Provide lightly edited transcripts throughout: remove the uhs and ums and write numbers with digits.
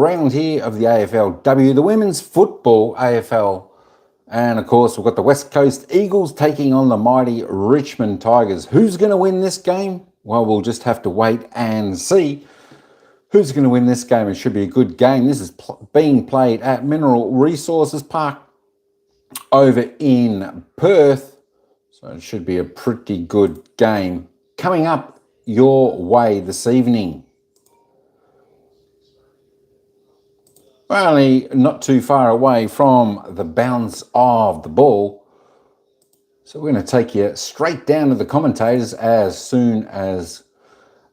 round here of the AFLW, the women's football AFL. And of course, we've got the West Coast Eagles taking on the mighty Richmond Tigers. Who's going to win this game? Well, we'll just have to wait and see who's going to win this game. It should be a good game. This is being played at Mineral Resources Park over in Perth. So it should be a pretty good game coming up your way this evening. We're only not too far away from the bounce of the ball. So we're going to take you straight down to the commentators as soon as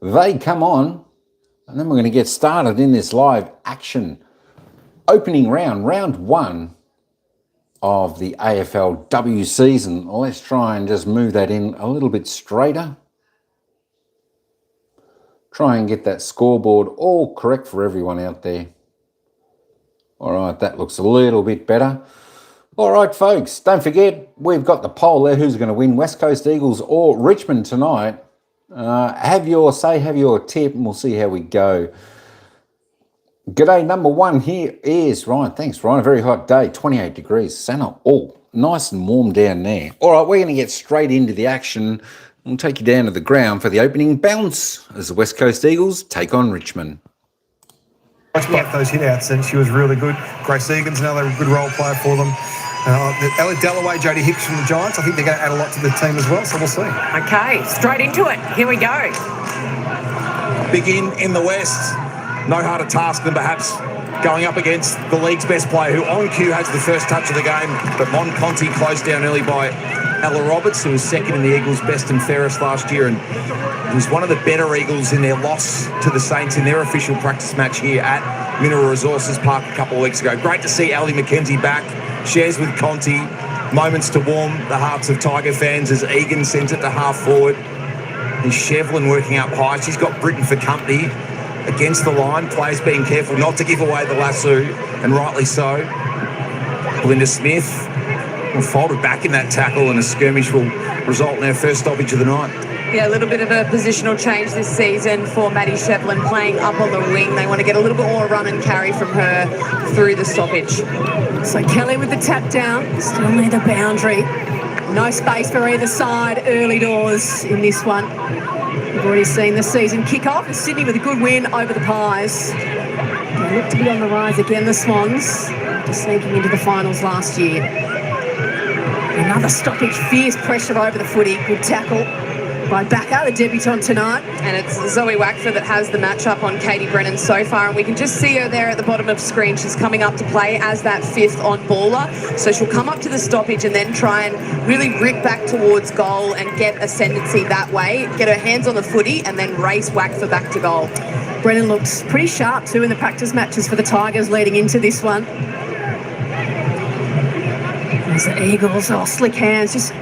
they come on. And then we're going to get started in this live action. Opening round, round one of the AFLW season. Let's try and just move that in a little bit straighter. Try and get that scoreboard all correct for everyone out there. All right, that looks a little bit better. All right, folks, don't forget, we've got the poll there. Who's going to win, West Coast Eagles or Richmond tonight? Have your say, have your tip, and we'll see how we go. G'day, number one here is Ryan. Thanks, Ryan. A very hot day, 28 degrees. Santa, nice and warm down there. All right, we're going to get straight into the action. We'll take you down to the ground for the opening bounce as the West Coast Eagles take on Richmond. Watch both those hit-outs, and she was really good. Grace Egan's another good role player for them. Elliot Dalloway, Jodie Hicks from the Giants, I think they're going to add a lot to the team as well, so we'll see. Okay, straight into it. Here we go. Begin in the West. No harder task than perhaps going up against the league's best player, who on cue has the first touch of the game, but Mon Conti closed down early by Ella Roberts, who was second in the Eagles' best and fairest last year, and was one of the better Eagles in their loss to the Saints in their official practice match here at Mineral Resources Park a couple of weeks ago. Great to see Ali McKenzie back, shares with Conti, moments to warm the hearts of Tiger fans as Egan sends it to half forward. And Shevlin working up high. She's got Britain for company against the line. Players being careful not to give away the lasso, and rightly so. Belinda Smith will fold it back in that tackle, and a skirmish will result in our first stoppage of the night. Yeah, a little bit of a positional change this season for Maddie Shevlin playing up on the wing. They want to get a little bit more run and carry from her through the stoppage. So Kelly with the tap down, still near the boundary. No space for either side, early doors in this one. We've already seen the season kick off, and Sydney with a good win over the Pies. They look to be on the rise again, the Swans, just sneaking into the finals last year. Another stoppage, fierce pressure over the footy, good tackle by Backer, the debutant tonight. And it's Zoe Wackford that has the matchup on Katie Brennan so far, and we can just see her there at the bottom of the screen. She's coming up to play as that fifth on baller, so she'll come up to the stoppage and then try and really rip back towards goal and get ascendancy that way, get her hands on the footy and then race Wackford back to goal. Brennan looks pretty sharp too in the practice matches for the Tigers leading into this one. There's the Eagles, slick hands, just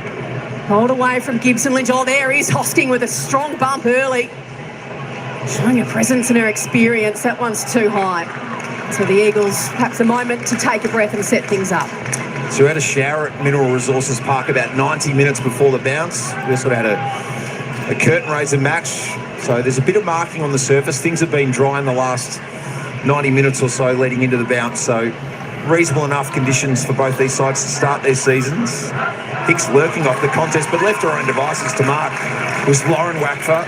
hold away from Gibson Lynch. There is Hosking with a strong bump early. Showing her presence and her experience. That one's too high. So the Eagles, perhaps a moment to take a breath and set things up. So we had a shower at Mineral Resources Park about 90 minutes before the bounce. We also had a curtain raiser match. So there's a bit of marking on the surface. Things have been dry in the last 90 minutes or so leading into the bounce. So reasonable enough conditions for both these sides to start their seasons. Hicks lurking off the contest, but left her own devices to mark. It was Lauren Wackford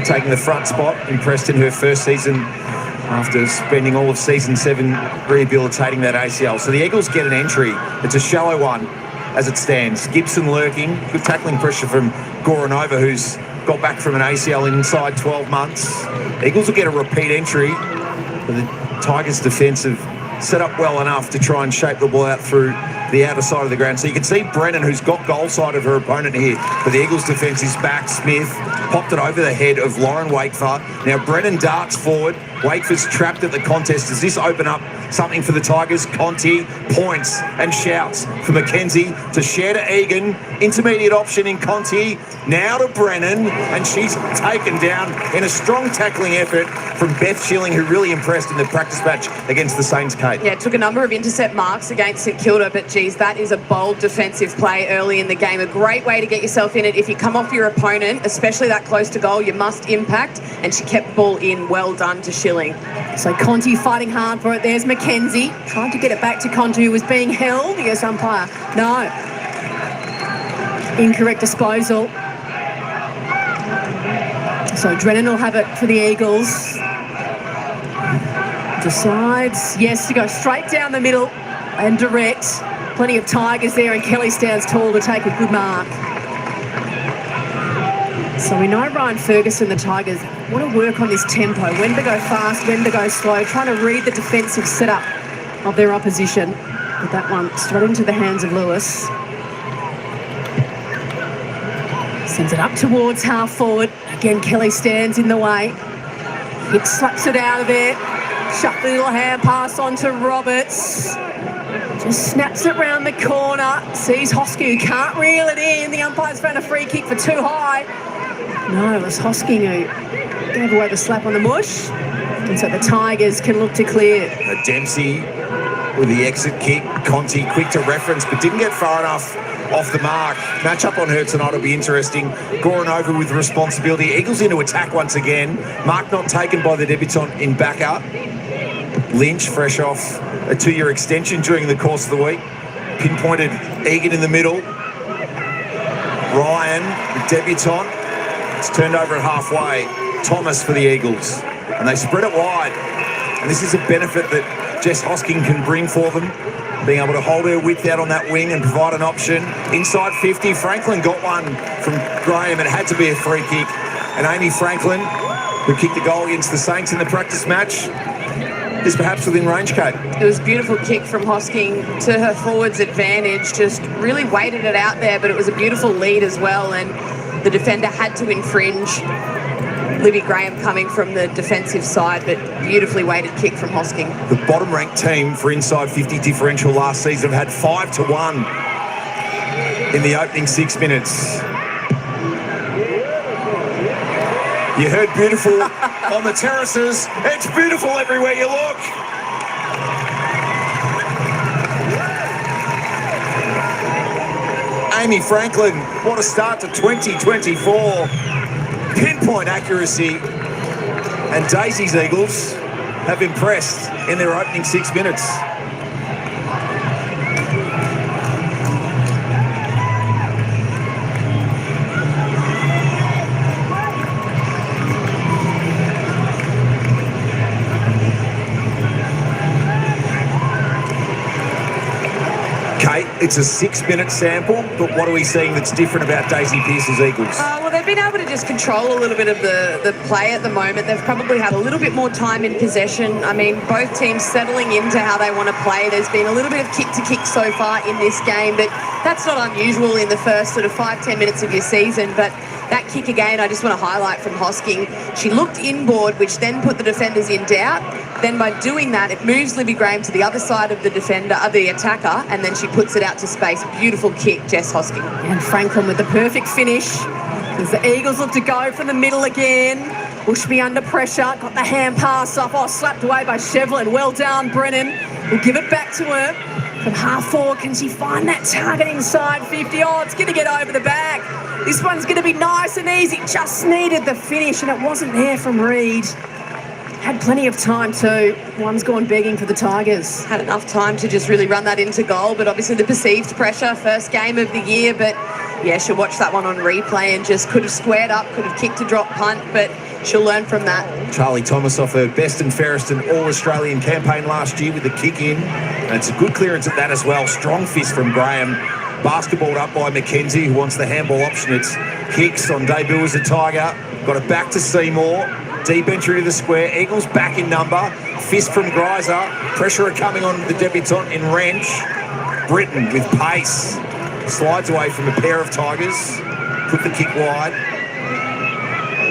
taking the front spot, impressed in her first season after spending all of season 7 rehabilitating that ACL. So the Eagles get an entry. It's a shallow one as it stands. Gibson lurking, good tackling pressure from Goranova, who's got back from an ACL inside 12 months. Eagles will get a repeat entry, but the Tigers' defence have set up well enough to try and shape the ball out through the outer side of the ground. So you can see Brennan, who's got goal side of her opponent here, but the Eagles' defence is back. Smith popped it over the head of Lauren Wakefer. Now Brennan darts forward. Wakeford's trapped at the contest. Does this open up something for the Tigers? Conti points and shouts for McKenzie to share to Egan. Intermediate option in Conti. Now to Brennan, and she's taken down in a strong tackling effort from Beth Schilling, who really impressed in the practice match against the Saints, Kate. Yeah, took a number of intercept marks against St Kilda, but geez, that is a bold defensive play early in the game. A great way to get yourself in it. If you come off your opponent, especially that close to goal, you must impact, and she kept the ball in. Well done to Schilling. chilling. So Conti fighting hard for it. There's Mackenzie. Tried to get it back to Conti, who was being held. Yes, umpire. No. Incorrect disposal. So Drennan will have it for the Eagles. Decides, yes, to go straight down the middle and direct. Plenty of Tigers there, and Kelly stands tall to take a good mark. So we know Ryan Ferguson, the Tigers, want to work on this tempo, when to go fast, when to go slow, trying to read the defensive setup of their opposition. But that one straight into the hands of Lewis. Sends it up towards half forward. Again, Kelly stands in the way. Hicks slaps it out of there. Shut the little hand pass on to Roberts. Just snaps it round the corner. Sees Hosking, who can't reel it in. The umpire's found a free kick for too high. No, it was Hosking who gave away the slap on the mush. And so the Tigers can look to clear. Dempsey with the exit kick. Conti quick to reference, but didn't get far enough off the mark. Match up on her tonight will be interesting. Goran over with responsibility. Eagles into attack once again. Mark not taken by the debutant in backup. Lynch, fresh off a 2-year extension during the course of the week. Pinpointed Egan in the middle. Ryan, the debutant. It's turned over at halfway. Thomas for the Eagles. And they spread it wide. And this is a benefit that Jess Hosking can bring for them. Being able to hold her width out on that wing and provide an option. Inside 50, Franklin got one from Graham. It had to be a free kick. And Amy Franklin, who kicked the goal against the Saints in the practice match, is perhaps within range, Kate. It was a beautiful kick from Hosking to her forward's advantage. Just really weighted it out there, but it was a beautiful lead as well. And the defender had to infringe. Libby Graham coming from the defensive side, but beautifully weighted kick from Hosking. The bottom-ranked team for inside 50 differential last season have had 5-1 in the opening 6 minutes. You heard beautiful on the terraces. It's beautiful everywhere you look. Amy Franklin, what a start to 2024. Pinpoint accuracy, and Daisy's Eagles have impressed in their opening 6 minutes. Kate, it's a 6-minute sample, but what are we seeing that's different about Daisy Pearce's Eagles? Well, they've been able to just control a little bit of the play at the moment. They've probably had a little bit more time in possession. I mean, both teams settling into how they want to play. There's been a little bit of kick-to-kick so far in this game, but that's not unusual in the first sort of 5-10 minutes of your season. But that kick again, I just want to highlight from Hosking. She looked inboard, which then put the defenders in doubt. Then by doing that, it moves Libby Graham to the other side of the defender, the attacker, and then she puts it out to space. Beautiful kick, Jess Hosking. And Franklin with the perfect finish. As the Eagles look to go from the middle again. Bushby under pressure, got the hand pass off. Oh, slapped away by Shevlin. Well done, Brennan. We'll give it back to her. From half forward, can she find that target inside 50? Oh, it's going to get over the back. This one's going to be nice and easy. Just needed the finish, and it wasn't there from Reed. Had plenty of time too. One's gone begging for the Tigers. Had enough time to just really run that into goal, but obviously the perceived pressure, first game of the year, but yeah, she'll watch that one on replay and just could have squared up, could have kicked a drop punt, but she'll learn from that. Charlie Thomas off her best and fairest and All-Australian campaign last year with the kick in, and it's a good clearance at that as well. Strong fist from Graham. Basketballed up by Mackenzie, who wants the handball option. It's Hicks on debut as a Tiger. Got it back to Seymour. Deep entry to the square. Eagles back in number. Fist from Greiser. Pressure coming on the debutant in Wrench. Britton with pace. Slides away from a pair of Tigers. Put the kick wide.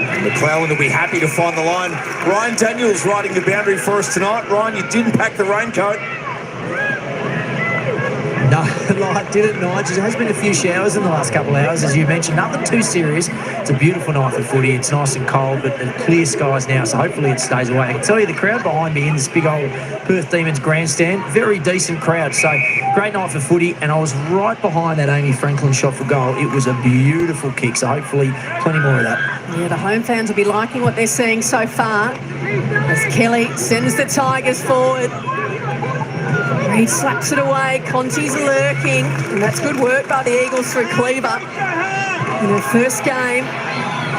And McClellan will be happy to find the line. Ryan Daniels riding the boundary for us tonight. Ryan, you didn't pack the raincoat. No, I didn't, Nigel. There has been a few showers in the last couple of hours, as you mentioned. Nothing too serious. It's a beautiful night for footy. It's nice and cold, but clear skies now, so hopefully it stays away. I can tell you the crowd behind me in this big old Perth Demons grandstand, very decent crowd. So great night for footy, and I was right behind that Amy Franklin shot for goal. It was a beautiful kick, so hopefully plenty more of that. Yeah, the home fans will be liking what they're seeing so far. As Kelly sends the Tigers forward. Reed slaps it away. Conti's lurking. And that's good work by the Eagles through Cleaver. In her first game,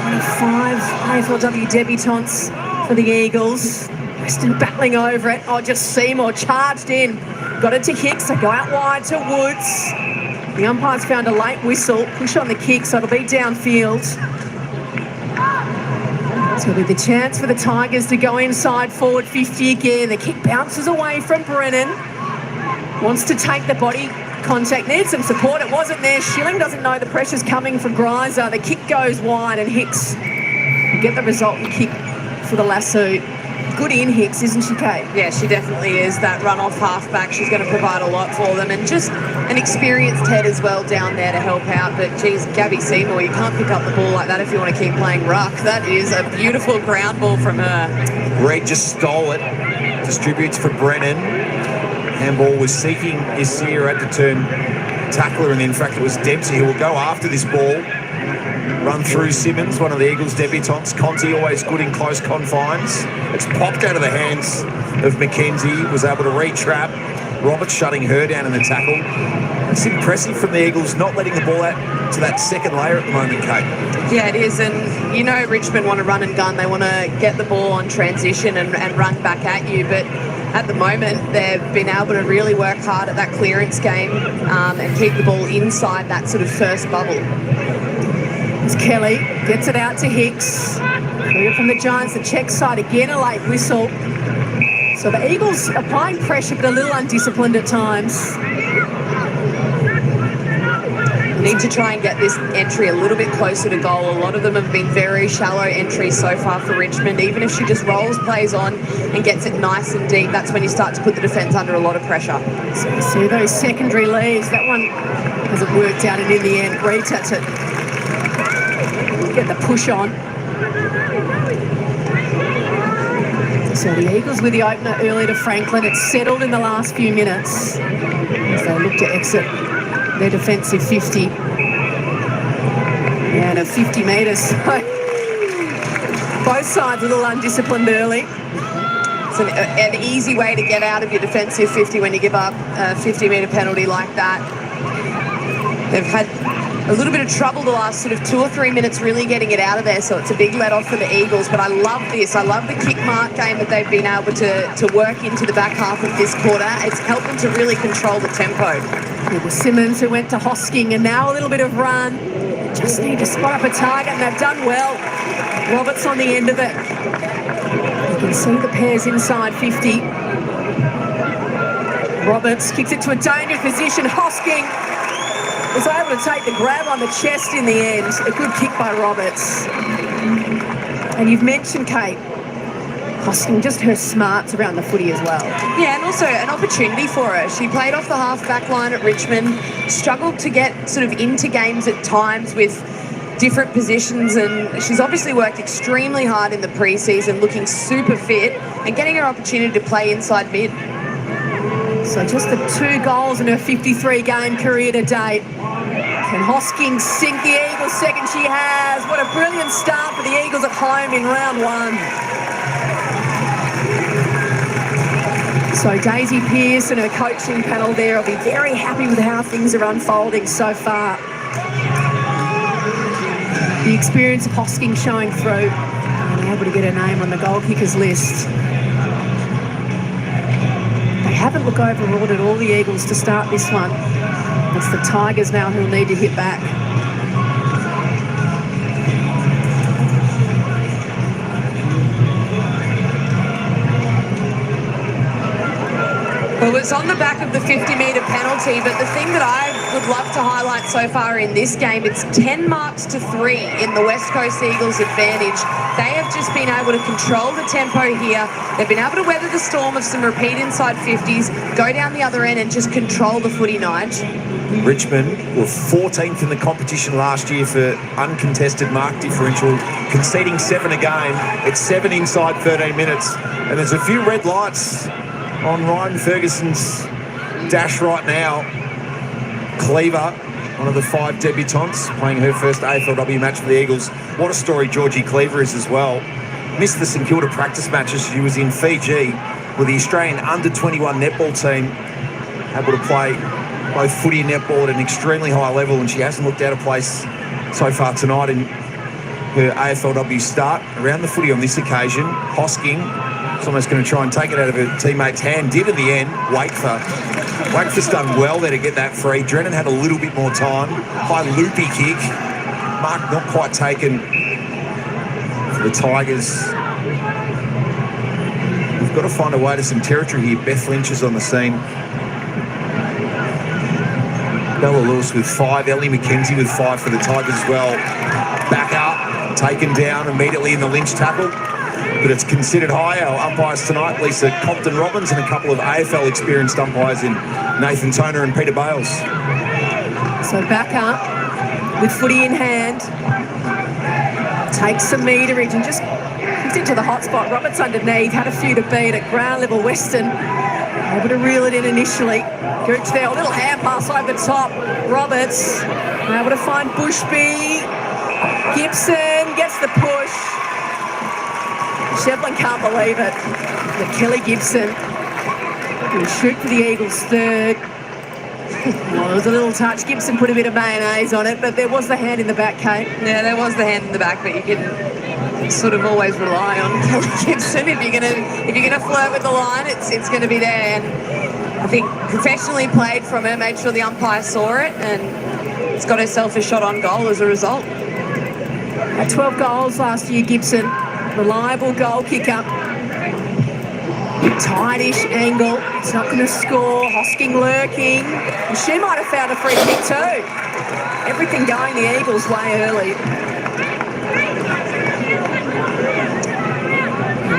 one of 5 AFLW debutantes for the Eagles. Weston battling over it. Oh, just Seymour charged in. Got it to Hicks. They go out wide to Woods. The umpire's found a late whistle. Push on the kick, so it'll be downfield. So it'll be the chance for the Tigers to go inside forward 50 again. The kick bounces away from Brennan. Wants to take the body contact. Needs some support. It wasn't there. Schilling doesn't know the pressure's coming from Greiser. The kick goes wide and Hicks will get the resultant kick for the lasso. Good in Hicks, isn't she, Kate? Yeah, she definitely is. That run-off halfback, she's going to provide a lot for them. And just an experienced head as well down there to help out. But, geez, Gabby Seymour, you can't pick up the ball like that if you want to keep playing ruck. That is a beautiful ground ball from her. Reed just stole it. Distributes for Brennan. Handball was seeking Isir, had to turn tackler, and in fact it was Dempsey who will go after this ball. Run through Simmons, one of the Eagles' debutantes. Conti always good in close confines. It's popped out of the hands of McKenzie, was able to re-trap. Roberts shutting her down in the tackle. It's impressive from the Eagles not letting the ball out to that second layer at the moment, Kate. Yeah, it is. And, you know, Richmond want to run and gun. They want to get the ball on transition and run back at you. But at the moment, they've been able to really work hard at that clearance game and keep the ball inside that sort of first bubble. As Kelly gets it out to Hicks. Clear from the Giants, the check side again, a late whistle. So the Eagles applying pressure, but a little undisciplined at times. Need to try and get this entry a little bit closer to goal. A lot of them have been very shallow entries so far for Richmond. Even if she just rolls plays on and gets it nice and deep, that's when you start to put the defence under a lot of pressure. So you see those secondary leads. That one hasn't worked out, and in the end, Reed had to get the push on. So the Eagles with the opener early to Franklin. It's settled in the last few minutes as they look to exit their defensive 50. Yeah, and 50 metres. So both sides a little undisciplined early. It's an easy way to get out of your defensive 50 when you give up a 50-metre penalty like that. They've had a little bit of trouble the last sort of 2 or 3 minutes really getting it out of there, so it's a big let-off for the Eagles. But I love this. I love the kick mark game that they've been able to work into the back half of this quarter. It's helped them to really control the tempo. It was Simmons who went to Hosking, and now a little bit of run. Just need to spot up a target, and they've done well. Roberts on the end of it. You can see the pairs inside 50. Roberts kicks it to a dangerous position. Hosking was able to take the grab on the chest in the end. A good kick by Roberts. And you've mentioned, Kate, Hosking, just her smarts around the footy as well. Yeah, and also an opportunity for her. She played off the half-back line at Richmond, struggled to get sort of into games at times with different positions, and she's obviously worked extremely hard in the pre-season, looking super fit and getting her opportunity to play inside mid. So just the 2 goals in her 53-game career to date. Can Hosking sink the Eagles second? She has. What a brilliant start for the Eagles at home in round 1. So Daisy Pearce and her coaching panel there will be very happy with how things are unfolding so far. The experience of Hosking showing through and able to get her name on the goal kickers list. They haven't looked overawed at all, the Eagles, to start this one. It's the Tigers now who'll need to hit back. Well, it's on the back of the 50-metre penalty, but the thing that I would love to highlight so far in this game, it's 10 marks to 3 in the West Coast Eagles' advantage. They have just been able to control the tempo here. They've been able to weather the storm of some repeat inside 50s, go down the other end and just control the footy, Nige. Richmond were 14th in the competition last year for uncontested mark differential, conceding 7 a game. It's 7 inside 13 minutes, and there's a few red lights on Ryan Ferguson's dash right now. Cleaver, one of the 5 debutantes, playing her first AFLW match for the Eagles. What a story Georgie Cleaver is as well. missed the St Kilda practice matches. She was in Fiji with the Australian under-21 netball team, able to play both footy and netball at an extremely high level, and she hasn't looked out of place so far tonight in her AFLW start. Around the footy on this occasion, Hosking is almost going to try and take it out of her teammate's hand. Did in the end. Wakeforth's done well there to get that free. Drennan had a little bit more time. High loopy kick. Mark not quite taken for the Tigers. We've got to find a way to some territory here. Beth Lynch is on the scene. Bella Lewis with 5. Ellie McKenzie with 5 for the Tigers as well. Back up, taken down immediately in the Lynch tackle. But it's considered high. Our umpires tonight, Lisa Compton-Robbins, and a couple of AFL experienced umpires in Nathan Toner and Peter Bales. So back up with footy in hand. Takes some meterage and just comes into the hot spot. Roberts underneath, had a few to beat at ground level. Western able to reel it in initially. Gooch there, a little hand pass over the top. Roberts able to find Bushby. Gibson gets the push. Shevlin can't believe it. But Kelly Gibson will shoot for the Eagles' third. Well, there was a little touch. Gibson put a bit of mayonnaise on it, but there was the hand in the back, Kate. Yeah, there was the hand in the back, but you can sort of always rely on Kelly Gibson. If you're gonna flirt with the line, it's gonna be there. And I think professionally played from her, made sure the umpire saw it, and it's got herself a shot on goal as a result. At 12 goals last year, Gibson, reliable goal kicker. Tightish angle, it's not going to score. Hosking lurking, and she might have found a free kick too. Everything going the Eagles' way early.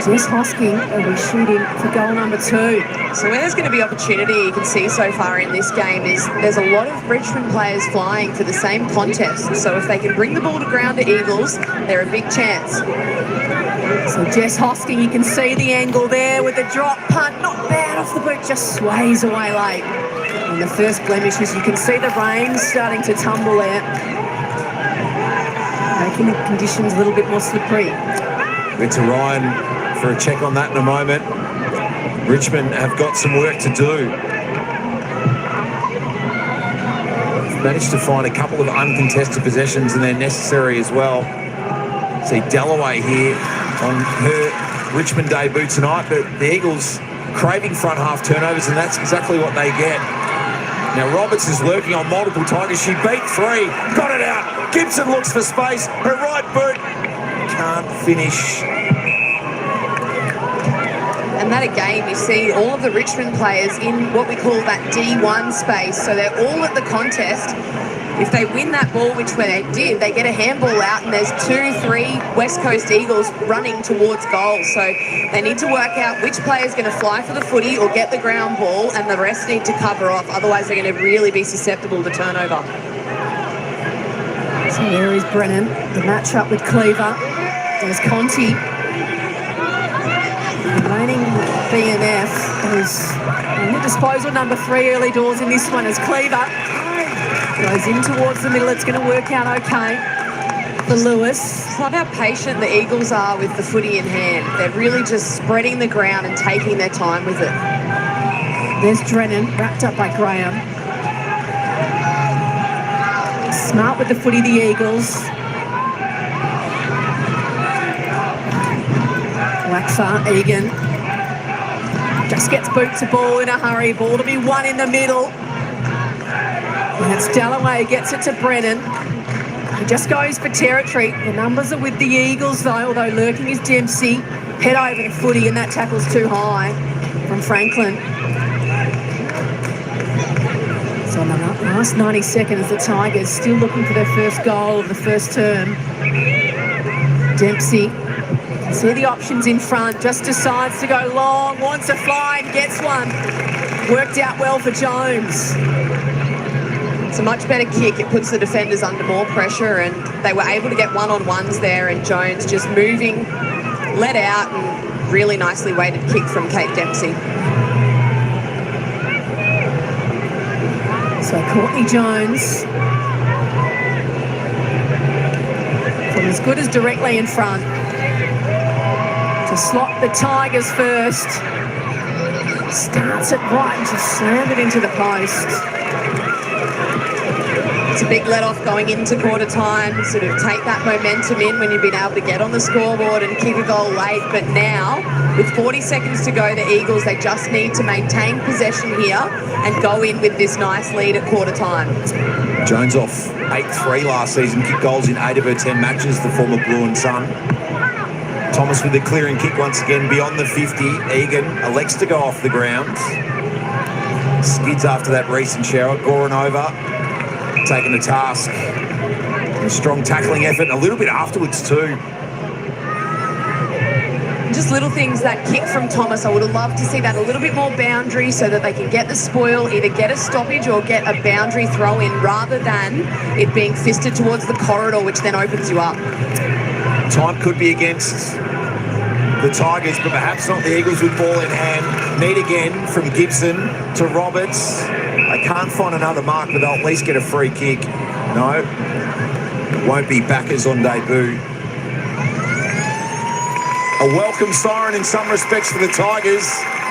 Jess Hosking will be shooting for goal number 2. So where there's going to be opportunity, you can see so far in this game, is there's a lot of Richmond players flying for the same contest. So if they can bring the ball to ground to Eagles, they're a big chance. So Jess Hosking, you can see the angle there with the drop punt, not bad off the boot, just sways away late. And the first blemishes, you can see the rain starting to tumble there, making the conditions a little bit more slippery. It's to Ryan for a check on that in a moment. Richmond have got some work to do. Managed to find a couple of uncontested possessions, and they're necessary as well. See Dalloway here on her Richmond debut tonight, but the Eagles craving front half turnovers, and that's exactly what they get. Now Roberts is lurking on multiple Tigers. She beat 3, got it out. Gibson looks for space. Her right boot can't finish. And that again, you see all of the Richmond players in what we call that D1 space. So they're all at the contest. If they win that ball, which they did, they get a handball out, and there's 2-3 West Coast Eagles running towards goal. So they need to work out which player is going to fly for the footy or get the ground ball, and the rest need to cover off. Otherwise, they're going to really be susceptible to turnover. So there is Brennan, the match-up with Cleaver. There's Conti. Remaining BNF is in the disposal number 3 early doors in this one as Cleaver goes in towards the middle. It's going to work out okay for Lewis. I love how patient the Eagles are with the footy in hand. They're really just spreading the ground and taking their time with it. There's Drennan, wrapped up by Graham. Smart with the footy, the Eagles. Waxar, Egan. Just gets boot to ball in a hurry. Ball to be won in the middle. And it's Dalloway, gets it to Brennan. He just goes for territory. The numbers are with the Eagles though, although lurking is Dempsey. Head over to footy, and that tackle's too high from Franklin. So in the last 90 seconds, the Tigers still looking for their first goal of the first term. Dempsey, see the options in front, just decides to go long, wants a fly and gets one. Worked out well for Jones. It's a much better kick. It puts the defenders under more pressure, and they were able to get one-on-ones there, and Jones just moving, let out, and really nicely weighted kick from Kate Dempsey. So Courtney Jones from as good as directly in front. to slot the Tigers first. Starts it right and just slammed it into the post. It's a big let-off going into quarter time, sort of take that momentum in when you've been able to get on the scoreboard and kick a goal late. But now, with 40 seconds to go, the Eagles, they just need to maintain possession here and go in with this nice lead at quarter time. Jones off 8-3 last season, kicked goals in 8 of her 10 matches, the former Blue and Sun. Thomas with the clearing kick once again beyond the 50. Egan elects to go off the ground. Skids after that recent shower. Goran over, taking the task. A strong tackling effort and a little bit afterwards too. Just little things, that kick from Thomas, I would have loved to see that a little bit more boundary so that they can get the spoil, either get a stoppage or get a boundary throw in rather than it being fisted towards the corridor, which then opens you up. Time could be against the Tigers, but perhaps not the Eagles with ball in hand. Need again from Gibson to Roberts. They can't find another mark, but they'll at least get a free kick. No, it won't be backers on debut. A welcome siren in some respects for the Tigers,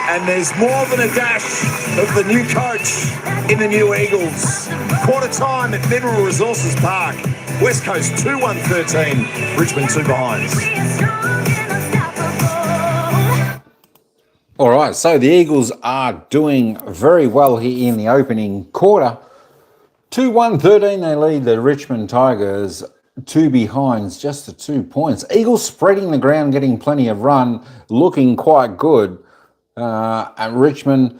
and there's more than a dash of the new coach in the new Eagles. Quarter time at Mineral Resources Park. West Coast 2-1-13, Richmond 2 behinds. All right, so the Eagles are doing very well here in the opening quarter. 2-1-13, they lead the Richmond Tigers. 2 behinds, just the 2 points. Eagles spreading the ground, getting plenty of run, looking quite good. And Richmond,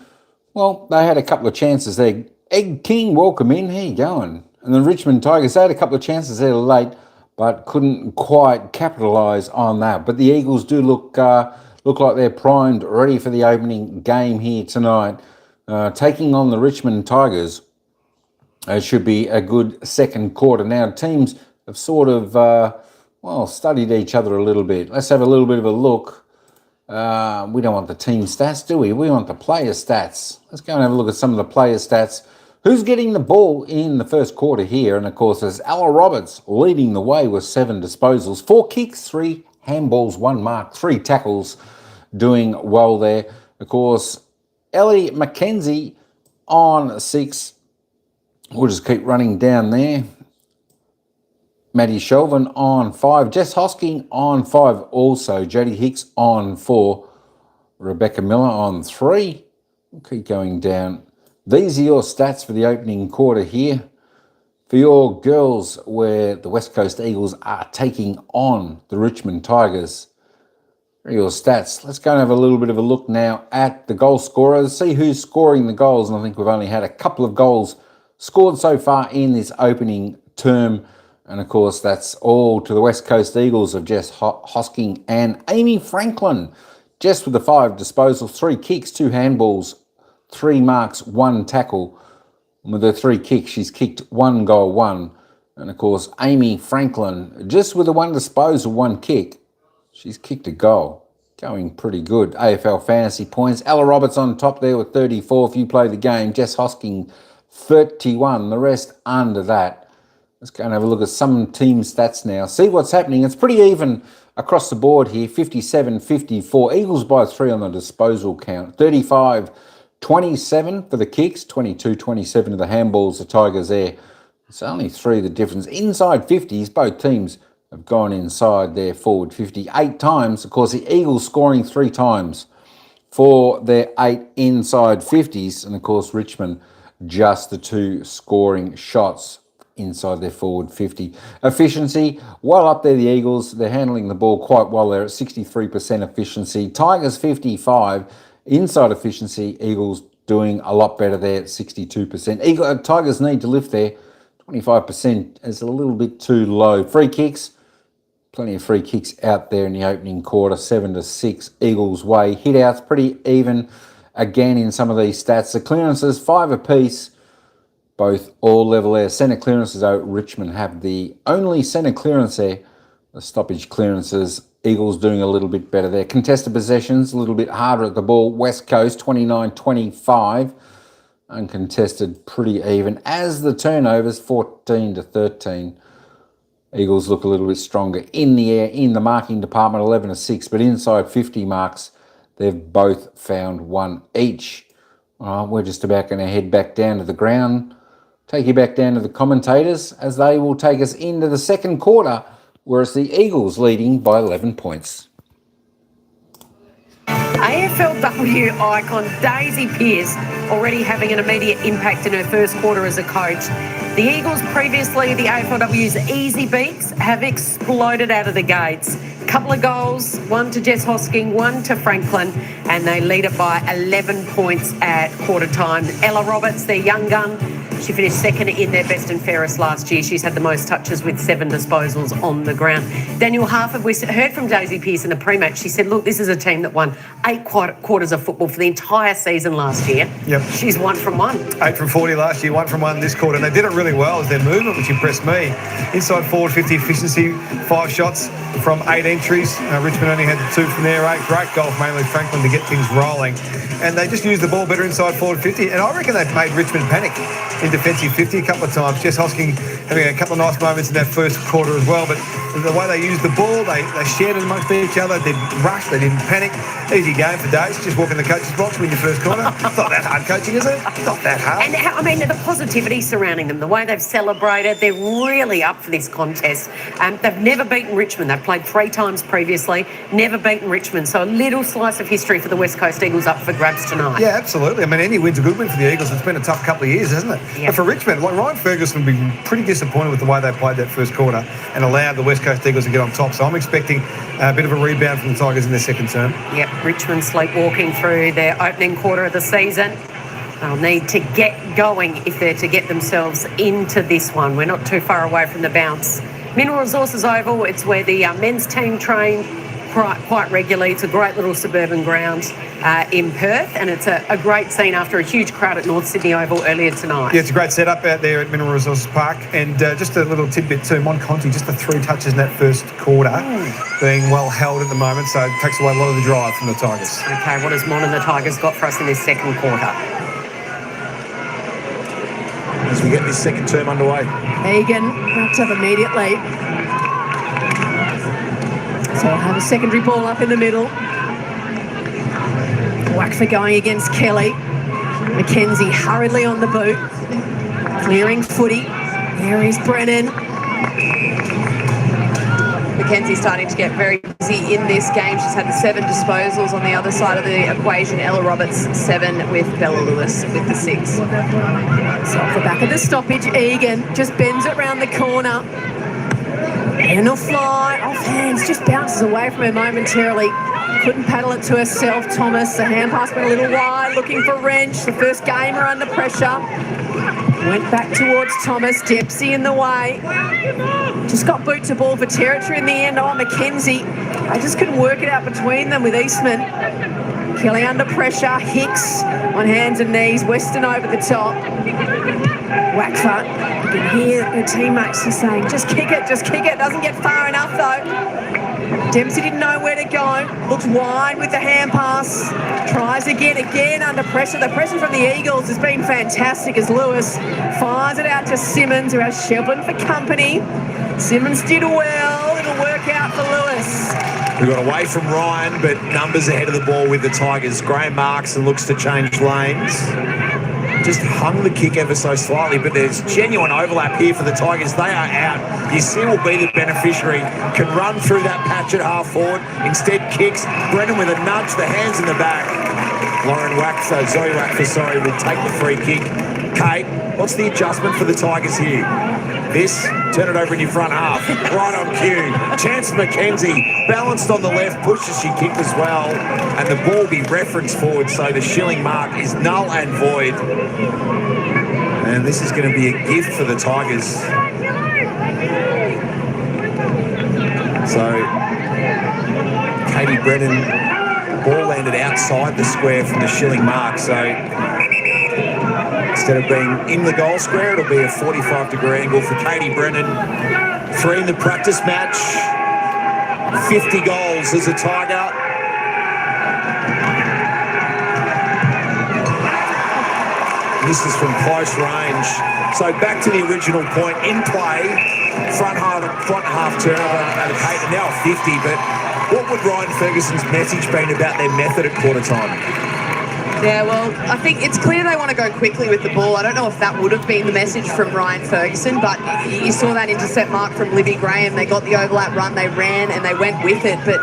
well, they had a couple of chances there. Egg King, welcome in. How you going? And the Richmond Tigers, they had a couple of chances there late, but couldn't quite capitalise on that. But the Eagles do look like they're primed, ready for the opening game here tonight. Taking on the Richmond Tigers. It should be a good second quarter. Now, teams have sort of, studied each other a little bit. Let's have a little bit of a look. We don't want the team stats, do we? We want the player stats. Let's go and have a look at some of the player stats. Who's getting the ball in the first quarter here? And, of course, there's Ella Roberts leading the way with 7 disposals, 4 kicks, 3 handballs, 1 mark, 3 tackles, doing well there. Of course, Ellie McKenzie on 6. We'll just keep running down there. Maddie Shelvin on 5. Jess Hosking on 5 also. Jodie Hicks on 4. Rebecca Miller on 3. We'll keep going down. These are your stats for the opening quarter here. For your girls, where the West Coast Eagles are taking on the Richmond Tigers. Here are your stats. Let's go and have a little bit of a look now at the goal scorers. See who's scoring the goals. And I think we've only had a couple of goals scored so far in this opening term. And, of course, that's all to the West Coast Eagles of Jess Hosking and Amy Franklin. Jess with the 5 disposals, 3 kicks, 2 handballs, 3 marks, 1 tackle. With her 3 kicks, she's kicked 1 goal, 1. And, of course, Amy Franklin, just with the 1 disposal, 1 kick, she's kicked a goal. Going pretty good. AFL fantasy points. Ella Roberts on top there with 34 if you play the game. Jess Hosking, 31. The rest under that. Let's go and have a look at some team stats now. See what's happening. It's pretty even across the board here. 57-54. Eagles by 3 on the disposal count. 35-27 for the kicks. 22-27 of the handballs. The Tigers there. It's only 3 the difference. Inside 50s, both teams have gone inside their forward 50 8 times. Of course, the Eagles scoring 3 times for their 8 inside 50s. And, of course, Richmond just the 2 scoring shots inside their forward 50. Efficiency, well up there, the Eagles. They're handling the ball quite well there at 63% efficiency. Tigers 55. Inside efficiency, Eagles doing a lot better there at 62%. Tigers need to lift there. 25% is a little bit too low. Free kicks, plenty of free kicks out there in the opening quarter. 7-6 Eagles way. Hit outs pretty even again in some of these stats. The clearances 5 apiece. Both all level there. Centre clearances, though, Richmond have the only centre clearance there. The stoppage clearances, Eagles doing a little bit better there. Contested possessions, a little bit harder at the ball. West Coast, 29-25. Uncontested, pretty even. As the turnovers, 14-13. Eagles look a little bit stronger in the air, in the marking department, 11-6, but inside 50 marks, they've both found one each. We're just about going to head back down to the ground, take you back down to the commentators, as they will take us into the second quarter, where it's the Eagles leading by 11 points. AFLW icon Daisy Pearce already having an immediate impact in her first quarter as a coach. The Eagles, previously the AFLW's easy beats, have exploded out of the gates. Couple of goals, one to Jess Hosking, one to Franklin, and they lead it by 11 points at quarter time. Ella Roberts, their young gun, she finished second in their best and fairest last year. She's had the most touches with 7 disposals on the ground. Daniel Harford, we heard from Daisy Pearce in a pre-match. She said, look, this is a team that won 8 quarters of football for the entire season last year. Yep. She's 1 from 1. 8 from 40 last year, 1 from 1 this quarter. And they did it really well as their movement, which impressed me. Inside forward 50 efficiency, 5 shots from 8 entries. Richmond only had 2 from their 8. Great goal, mainly Franklin, to get things rolling. And they just used the ball better inside forward 50. And I reckon they've made Richmond panic in defensive 50 a couple of times. Jess Hosking having a couple of nice moments in that first quarter as well. But the way they used the ball, they shared it amongst each other. They didn't rush, they didn't panic. Easy game for Days. Just walk in the coach's box, win your first quarter. It's not that hard coaching, is it? It's not that hard. And I mean, the positivity surrounding them, the way they've celebrated, they're really up for this contest. They've never beaten Richmond. They've played 3 times previously, never beaten Richmond. So a little slice of history for the West Coast Eagles up for grabs tonight. Yeah, absolutely. I mean, any win's a good win for the Eagles. It's been a tough couple of years, hasn't it? Yep. But for Richmond, like Ryan Ferguson would be pretty disappointed with the way they played that first quarter and allowed the West Coast Eagles to get on top. So I'm expecting a bit of a rebound from the Tigers in their second term. Yep, Richmond sleepwalking through their opening quarter of the season. They'll need to get going if they're to get themselves into this one. We're not too far away from the bounce. Mineral Resources Oval, it's where the men's team train quite regularly. It's a great little suburban ground in Perth, and it's a great scene after a huge crowd at North Sydney Oval earlier tonight. Yeah, it's a great setup out there at Mineral Resources Park. And just a little tidbit too, Monconti, just the 3 touches in that first quarter, being well held at the moment, so it takes away a lot of the drive from the Tigers. Okay, what has Mon and the Tigers got for us in this second quarter? As we get this second term underway. Egan wrapped up immediately. So we'll have a secondary ball up in the middle. Waxer going against Kelly. McKenzie hurriedly on the boot. Clearing footy. There is Brennan. Mackenzie's starting to get very busy in this game. She's had the 7 disposals on the other side of the equation. Ella Roberts 7 with Bella Lewis with the 6. So off the back of the stoppage, Egan just bends it round the corner. And a fly off hands, just bounces away from her momentarily. Couldn't paddle it to herself, Thomas. The hand pass went a little wide, looking for Wrench. The first gamer under pressure. Went back towards Thomas. Dempsey in the way. Just got boot to ball for territory in the end. Oh, Mackenzie. I just couldn't work it out between them with Eastman. Kelly under pressure. Hicks on hands and knees. Weston over the top. Wackford. You can hear her teammates just saying, just kick it, just kick it. Doesn't get far enough though. Dempsey didn't know where to go. Looks wide with the hand pass. Tries again under pressure. The pressure from the Eagles has been fantastic as Lewis fires it out to Simmons, who has Shevlin for company. Simmons did well. It'll work out for Lewis. We got away from Ryan, but numbers ahead of the ball with the Tigers. Graham marks and looks to change lanes. Just hung the kick ever so slightly, but there's genuine overlap here for the Tigers. They are out. You see, will be the beneficiary. Can run through that patch at half forward. Instead kicks. Brennan with a nudge, the hands in the back. Zoe Wackford, will take the free kick. Kate, what's the adjustment for the Tigers here? This, turn it over in your front half. Right on cue. Chance Mackenzie, balanced on the left, pushes, she kicked as well. And the ball will be referenced forward, so the Schilling mark is null and void. And this is going to be a gift for the Tigers. So, Katie Brennan, ball landed outside the square from the Schilling mark, so instead of being in the goal square, it'll be a 45-degree angle for Katie Brennan. 3 in the practice match. 50 goals as a Tiger. This is from close range. So back to the original point. In play, front half turnover at a Kate, and now a 50. But what would Ryan Ferguson's message been about their method at quarter time? Yeah, well, I think it's clear they want to go quickly with the ball. I don't know if that would have been the message from Ryan Ferguson, but you saw that intercept mark from Libby Graham. They got the overlap run, they ran, and they went with it. But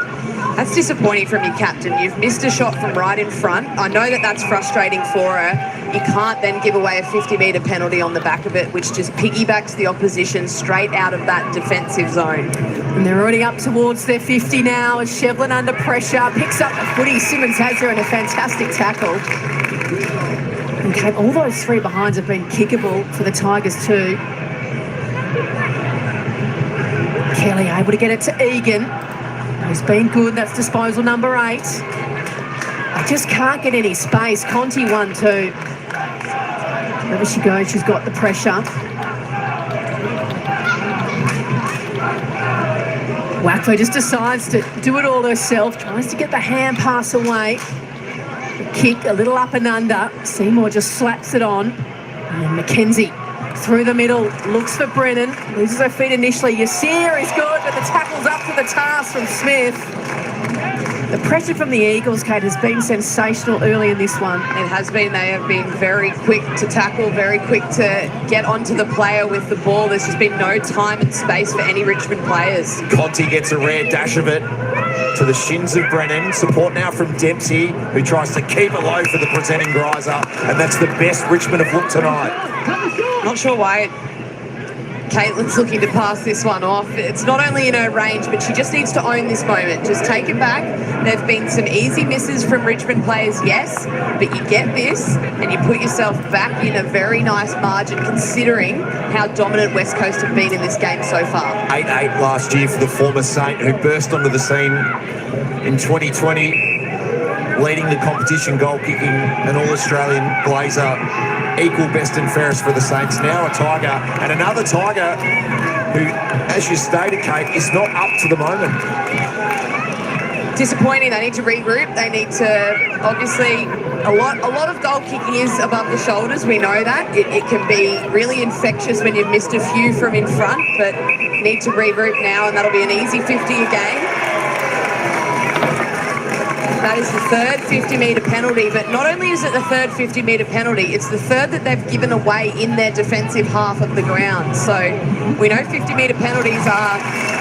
that's disappointing from your captain. You've missed a shot from right in front. I know that that's frustrating for her. You can't then give away a 50-metre penalty on the back of it, which just piggybacks the opposition straight out of that defensive zone. And they're already up towards their 50 now as Shevlin under pressure picks up the footy. Simmons has her in a fantastic tackle. Okay, all those three behinds have been kickable for the Tigers too. Kelly able to get it to Egan. He's been good. That's disposal number 8. I just can't get any space. Conti 1-2. Wherever she goes, she's got the pressure. Wackler just decides to do it all herself, tries to get the hand pass away. The kick a little up and under. Seymour just slaps it on. And Mackenzie through the middle, looks for Brennan, loses her feet initially. Yasir is good, but the tackle's up to the task from Smith. The pressure from the Eagles, Kate, has been sensational early in this one. It has been. They have been very quick to tackle, very quick to get onto the player with the ball. There's just been no time and space for any Richmond players. Conti gets a rare dash of it to the shins of Brennan. Support now from Dempsey, who tries to keep it low for the presenting Greiser, and that's the best Richmond have looked tonight. Not sure why Caitlin's looking to pass this one off. It's not only in her range, but she just needs to own this moment. Just take it back. There have been some easy misses from Richmond players, yes, but you get this and you put yourself back in a very nice margin considering how dominant West Coast have been in this game so far. 8-8 last year for the former Saint, who burst onto the scene in 2020, leading the competition goal kicking, an All-Australian blazer, equal best and fairest for the Saints. Now a Tiger, and another Tiger who, as you stated, Kate, is not up to the moment. Disappointing. They need to regroup. They need to, obviously, a lot of goal kicking is above the shoulders. We know that. It can be really infectious when you've missed a few from in front, but need to regroup now, and that'll be an easy 50 a game. That is the third 50-metre penalty, but not only is it the third 50-metre penalty, it's the third that they've given away in their defensive half of the ground. So we know 50-metre penalties are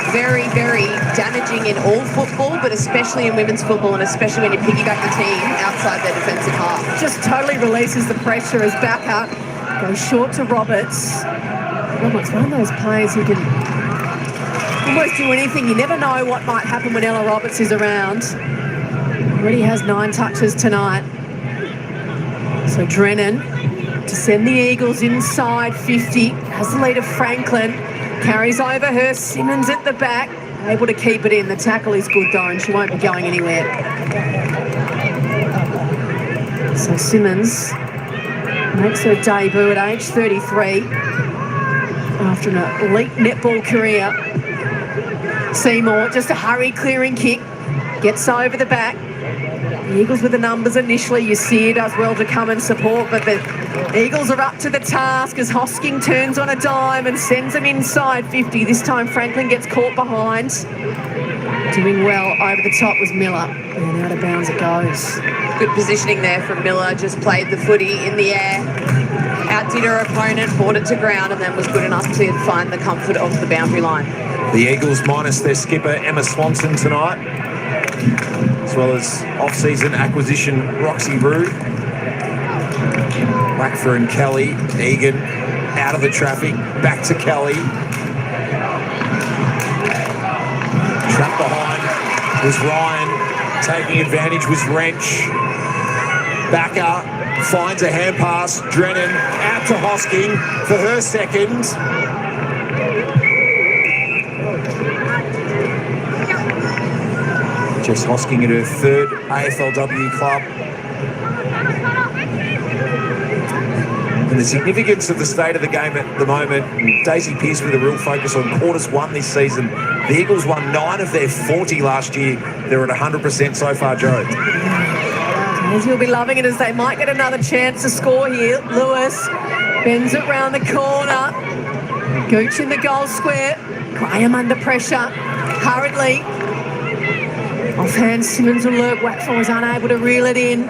very, very damaging in all football, but especially in women's football, and especially when you piggyback the team outside their defensive half. Just totally releases the pressure as Backer goes short to Roberts. Roberts, one of those players who can almost do anything. You never know what might happen when Ella Roberts is around. Already has 9 touches tonight. So Drennan to send the Eagles inside 50. Has the lead of Franklin. Carries over her. Simmons at the back. Able to keep it in. The tackle is good though, and she won't be going anywhere. So Simmons makes her debut at age 33 after an elite netball career. Seymour, just a hurry clearing kick. Gets over the back. The Eagles with the numbers initially. Yasir does well to come and support, but the Eagles are up to the task as Hosking turns on a dime and sends them inside 50. This time Franklin gets caught behind. Doing well over the top was Miller. And out of bounds it goes. Good positioning there from Miller. Just played the footy in the air. Outdid her opponent, brought it to ground, and then was good enough to find the comfort of the boundary line. The Eagles minus their skipper Emma Swanson tonight, as well as off-season acquisition Roxy Rue. Wackler and Kelly. Egan out of the traffic, back to Kelly. Trapped behind was Ryan, taking advantage was Wrench. Backer finds a hand pass, Drennan out to Hosking for her second. Jess Hosking at her third AFLW club. And the significance of the state of the game at the moment, Daisy Pearce with a real focus on quarters won this season. The Eagles won 9 of their 40 last year. They're at 100% so far, Joe. You'll be loving it as they might get another chance to score here. Lewis bends it round the corner. Gooch in the goal square. Graham under pressure, hurriedly. Offhand, Simmons alert, Waxman was unable to reel it in.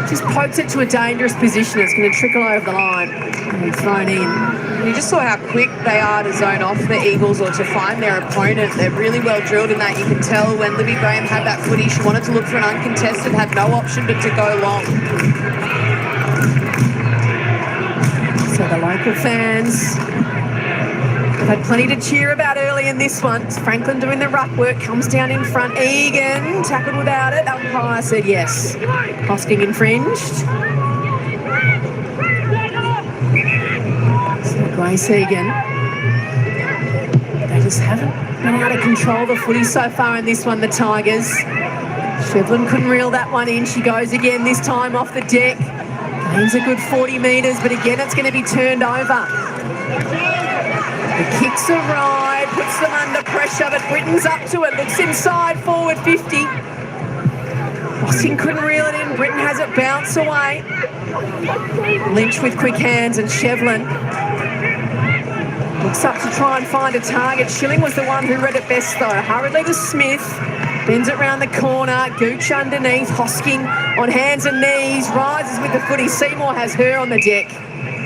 Just pokes it to a dangerous position. It's going to trickle over the line and thrown in. You just saw how quick they are to zone off the Eagles or to find their opponent. They're really well drilled in that. You can tell when Libby Graham had that footy, she wanted to look for an uncontested, had no option but to go long. So the local fans have had plenty to cheer about early in this one. It's Franklin doing the ruck work, comes down in front. Egan tackled without it. Umpire said yes. Hosking infringed. Grace Egan. They just haven't been able to control the footy so far in this one, the Tigers. Shevlin couldn't reel that one in. She goes again, this time off the deck. Gains a good 40 metres, but again it's going to be turned over. The kicks a ride, puts them under pressure, but Britton's up to it. Looks inside, forward 50. Austin couldn't reel it in. Britton has it bounce away. Lynch with quick hands and Shevlin looks up to try and find a target. Schilling was the one who read it best though. Hurriedly to Smith. Bends it round the corner. Gooch underneath. Hosking on hands and knees. Rises with the footy. Seymour has her on the deck.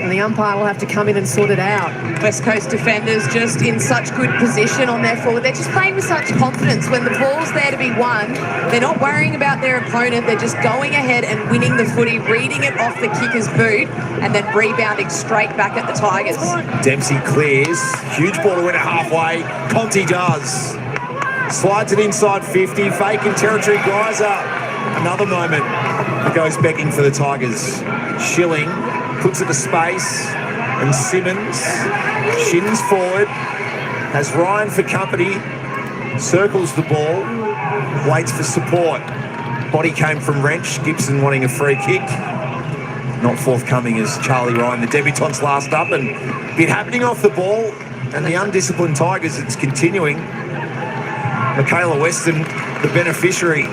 And the umpire will have to come in and sort it out. West Coast defenders just in such good position on their forward. They're just playing with such confidence. When the ball's there to be won, they're not worrying about their opponent. They're just going ahead and winning the footy, reading it off the kicker's boot, and then rebounding straight back at the Tigers. Dempsey clears. Huge ball to win it halfway. Conti does. Slides it inside 50. Faking territory. Greiser. Another moment. It goes begging for the Tigers. Schilling puts it to space, and Simmons shins forward, has Ryan for company, circles the ball, waits for support. Body came from Wrench, Gibson wanting a free kick. Not forthcoming as Charlie Ryan, the debutante's last up, and a bit happening off the ball, and the undisciplined Tigers, it's continuing. Michaela Weston, the beneficiary.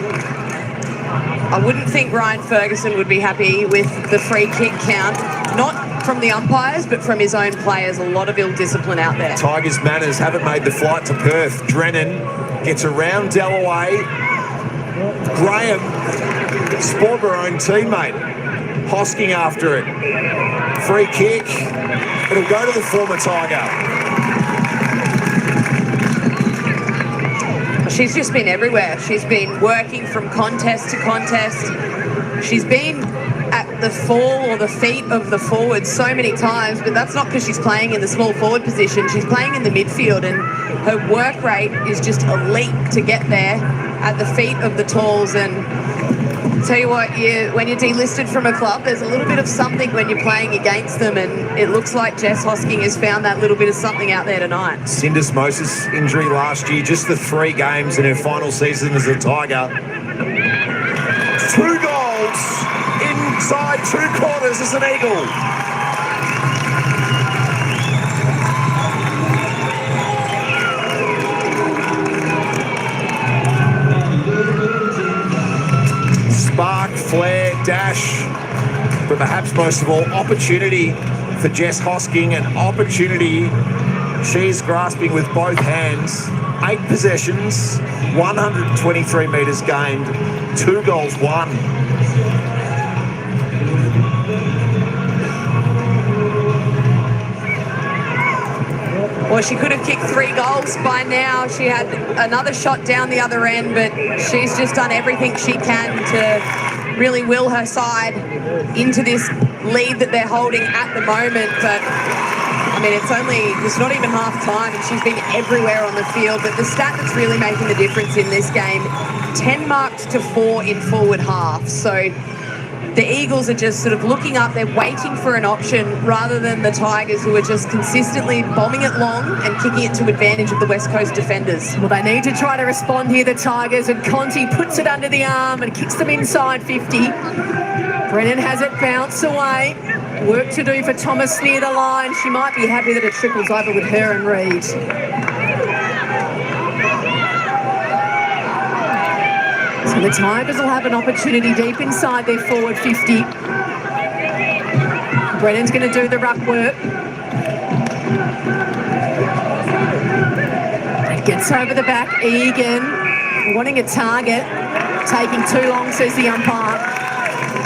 I wouldn't think Ryan Ferguson would be happy with the free kick count. Not from the umpires, but from his own players. A lot of ill discipline out there. Tigers manners haven't made the flight to Perth. Drennan gets around Dalloway. Graham spoiled her own teammate. Hosking after it. Free kick. It'll go to the former Tiger. She's just been everywhere. She's been working from contest to contest. She's been at the fall or the feet of the forward so many times, but that's not because she's playing in the small forward position. She's playing in the midfield, and her work rate is just elite to get there at the feet of the talls. And tell you what, when you're delisted from a club, there's a little bit of something when you're playing against them, and it looks like Jess Hosking has found that little bit of something out there tonight. Syndesmosis injury last year, just the 3 games in her final season as a Tiger. 2 goals inside 2 quarters as an Eagle. Spark, flare, dash, but perhaps most of all, opportunity for Jess Hosking, an opportunity she's grasping with both hands. 8 possessions, 123 metres gained, 2 goals won. Well, she could have kicked 3 goals by now. She had another shot down the other end, but she's just done everything she can to really will her side into this lead that they're holding at the moment. But I mean, it's not even half time, and she's been everywhere on the field. But the stat that's really making the difference in this game, 10 marked to 4 in forward half. So the Eagles are just sort of looking up, they're waiting for an option rather than the Tigers, who are just consistently bombing it long and kicking it to advantage of the West Coast defenders. Well, they need to try to respond here, the Tigers, and Conti puts it under the arm and kicks them inside 50. Brennan has it bounce away. Work to do for Thomas near the line. She might be happy that it trickles over with her and Reid. So the Tigers will have an opportunity deep inside their forward 50. Brennan's going to do the ruck work. Gets over the back, Egan, wanting a target. Taking too long, says the umpire.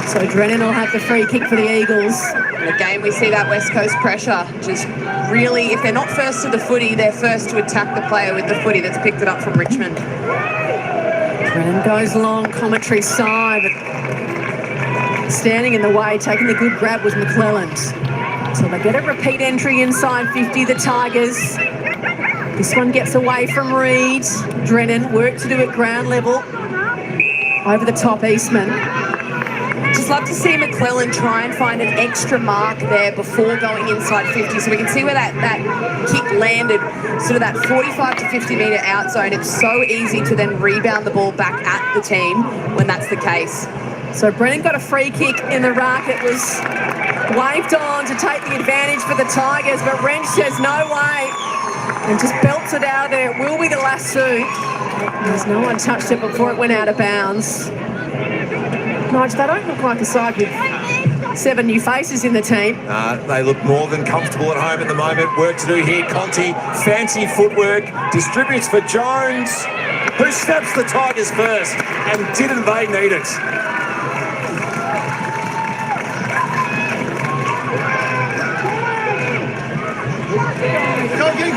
So Drennan will have the free kick for the Eagles. And again, we see that West Coast pressure. Just really, if they're not first to the footy, they're first to attack the player with the footy that's picked it up from Richmond. Drennan goes long, commentary side. Standing in the way, taking the good grab was McClelland. So they get a repeat entry inside 50, the Tigers. This one gets away from Reed. Drennan, work to do at ground level. Over the top, Eastman. Just love to see McClelland try and find an extra mark there before going inside 50, so we can see where that kick landed, sort of that 45 to 50 metre out zone. It's so easy to then rebound the ball back at the team when that's the case. So Brennan got a free kick in the ruck. It was waved on to take the advantage for the Tigers, but Wrench says no way and just belts it out there. It will be the lasso. There's no one touched it before it went out of bounds. Nige, they don't look like a side with 7 new faces in the team. They look more than comfortable at home at the moment. Work to do here. Conti, fancy footwork, distributes for Jones, who snaps the Tigers first, and didn't they need it? Go get!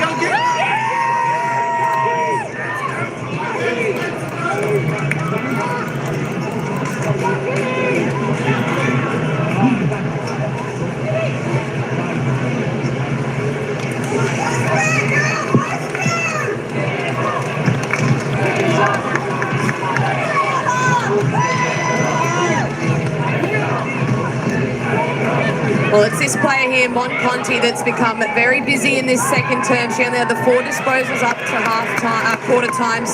Well, it's this player here, Conti, that's become very busy in this second term. She only had the 4 disposals up to quarter time.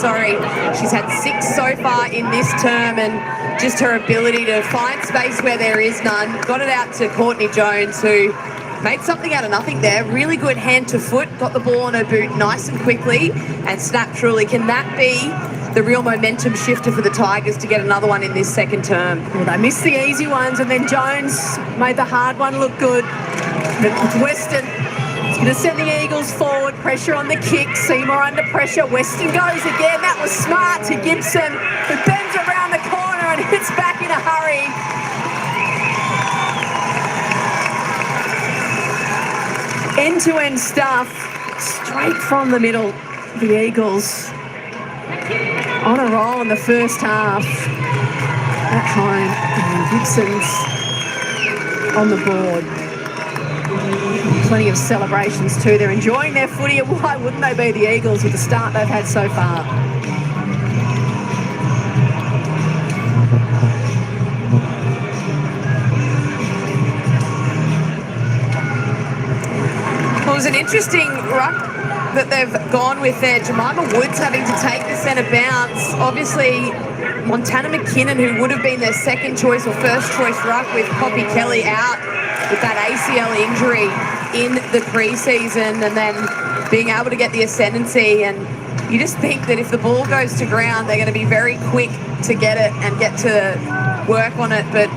She's had 6 so far in this term, and just her ability to find space where there is none. Got it out to Courtney Jones, who made something out of nothing there. Really good hand to foot, got the ball on her boot nice and quickly, and snapped truly. Can that be the real momentum shifter for the Tigers to get another one in this second term? Well, they missed the easy ones, and then Jones made the hard one look good. But Weston is going to send the Eagles forward. Pressure on the kick. Seymour under pressure. Weston goes again. That was smart to Gibson, who bends around the corner and hits back in a hurry. End-to-end stuff, straight from the middle. The Eagles on a roll in the first half at home, and Gibson's on the board. Plenty of celebrations too. They're enjoying their footy, and why wouldn't they be, the Eagles, with the start they've had so far? Well, it was an interesting ruck that they've gone with there. Jemima Woods having to take the centre bounce. Obviously, Montana McKinnon, who would have been their second choice or first choice ruck, with Poppy Kelly out with that ACL injury in the pre-season, and then being able to get the ascendancy. And you just think that if the ball goes to ground, they're going to be very quick to get it and get to work on it. But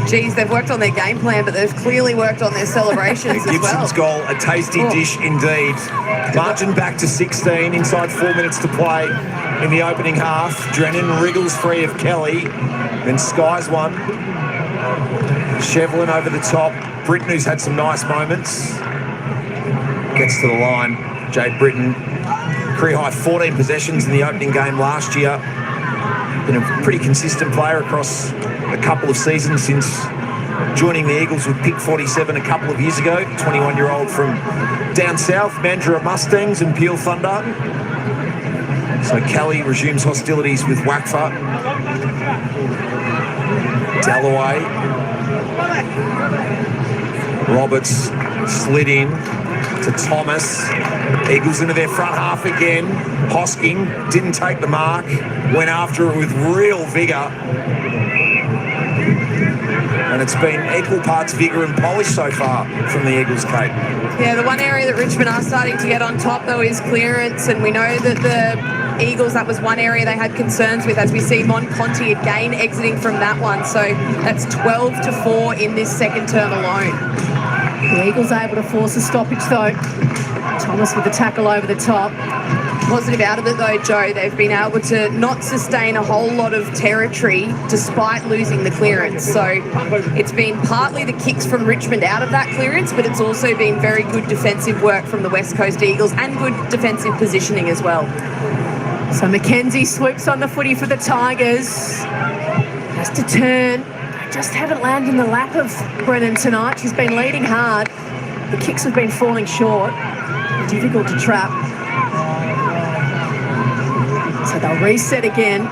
geez, they've worked on their game plan, but they've clearly worked on their celebrations as well. Gibson's goal, a tasty dish indeed. Margin back to 16, inside 4 minutes to play in the opening half. Drennan wriggles free of Kelly, then skies one. Shevlin over the top. Britton, who's had some nice moments, gets to the line. Jade Britton, career high 14 possessions in the opening game last year. Been a pretty consistent player across a couple of seasons since joining the Eagles with pick 47 a couple of years ago. 21-year-old from down south, Mandurah Mustangs and Peel Thunder. So Kelly resumes hostilities with WACFA. Dalloway. Roberts slid in to Thomas. Eagles into their front half again. Hosking didn't take the mark, went after it with real vigour. And it's been equal parts vigour and polish so far from the Eagles, Kate. Yeah, the one area that Richmond are starting to get on top, though, is clearance. And we know that the Eagles, that was one area they had concerns with, as we see Conti again exiting from that one. So that's 12-4 in this second term alone. The Eagles able to force a stoppage, though. Thomas with the tackle over the top. positive out of it though, Joe. They've been able to not sustain a whole lot of territory despite losing the clearance. So it's been partly the kicks from Richmond out of that clearance, but it's also been very good defensive work from the West Coast Eagles and good defensive positioning as well. So Mackenzie swoops on the footy for the Tigers. Has to turn. Just haven't landed in the lap of Brennan tonight. She's been leading hard. The kicks have been falling short. Difficult to trap. So they'll reset again.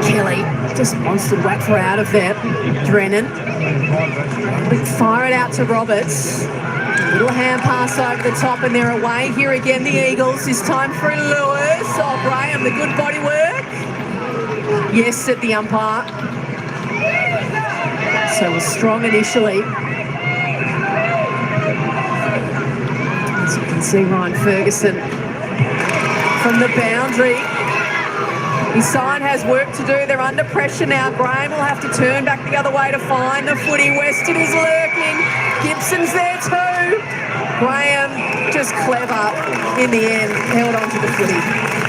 Kelly just monster whack for out of there. Drennan. Fire it out to Roberts. Little hand pass over the top and they're away. Here again the Eagles. This time for Lewis. Oh, Graham, the good body work. Yes, said the umpire. So it was strong initially. As you can see, Ryan Ferguson from the boundary. His sign has work to do. They're under pressure now. Graham will have to turn back the other way to find the footy. Weston is lurking. Gibson's there too. Graham, just clever in the end, held on to the footy.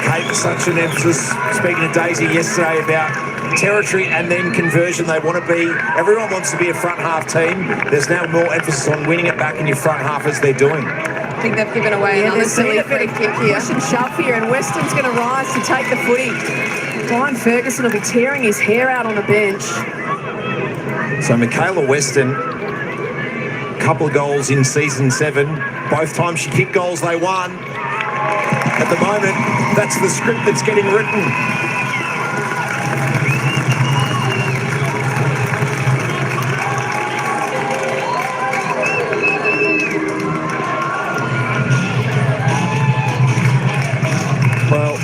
Kate, such an emphasis, speaking to Daisy yesterday about territory and then conversion. They want to be, everyone wants to be a front half team. There's now more emphasis on winning it back in your front half as they're doing. I think they've given away another silly free kick here. Push and shove here, and Weston's going to rise to take the footy. Ryan Ferguson will be tearing his hair out on the bench. So Michaela Weston, couple of goals in season 7. Both times she kicked goals, they won. At the moment, that's the script that's getting written. Well,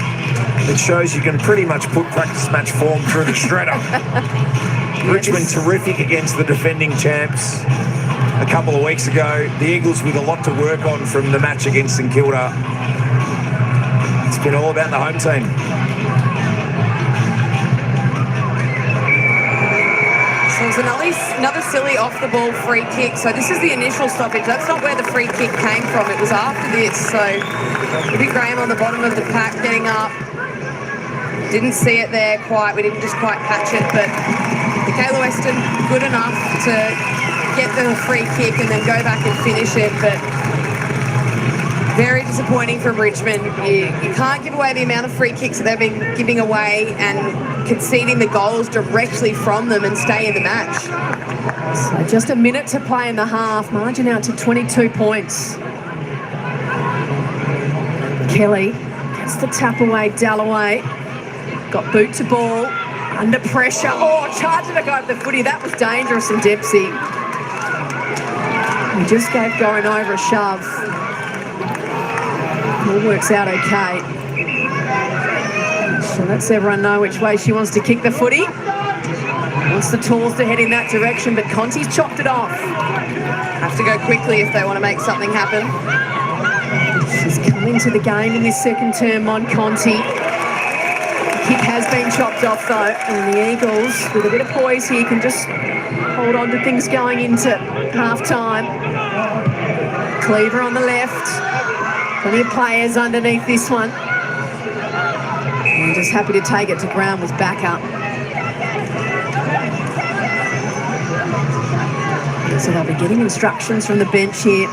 it shows you can pretty much put practice match form through the shredder. Richmond terrific against the defending champs a couple of weeks ago. The Eagles with a lot to work on from the match against St Kilda. It's been all about the home team. So it was another silly off-the-ball free kick. So this is the initial stoppage. That's not where the free kick came from. It was after this. So Big Graham on the bottom of the pack getting up. Didn't see it there quite. We didn't just quite catch it. But Michaela Weston, good enough to get the free kick and then go back and finish it. But very disappointing from Richmond. You can't give away the amount of free kicks that they've been giving away and conceding the goals directly from them and stay in the match. So just a minute to play in the half. Margin out to 22 points. Kelly gets the tap away. Dalloway got boot to ball. Under pressure. Oh, charging to go over the footy. That was dangerous from Dempsey. He just gave going over a shove. All works out okay. So lets everyone know which way she wants to kick the footy. Wants the Tools to head in that direction, but Conti's chopped it off. Have to go quickly if they want to make something happen. She's coming to the game in this second term on Conti. The kick has been chopped off though, and the Eagles, with a bit of poise here, can just hold on to things going into half-time. Cleaver on the left. Plenty of players underneath this one. And just happy to take it to ground with backup. So they'll be getting instructions from the bench here.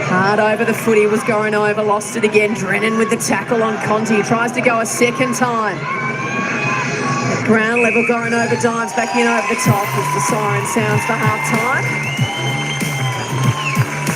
Hard over the footy, was going over, lost it again. Drennan with the tackle on Conti. Tries to go a second time. At ground level, going over, dives back in over the top as the siren sounds for half-time.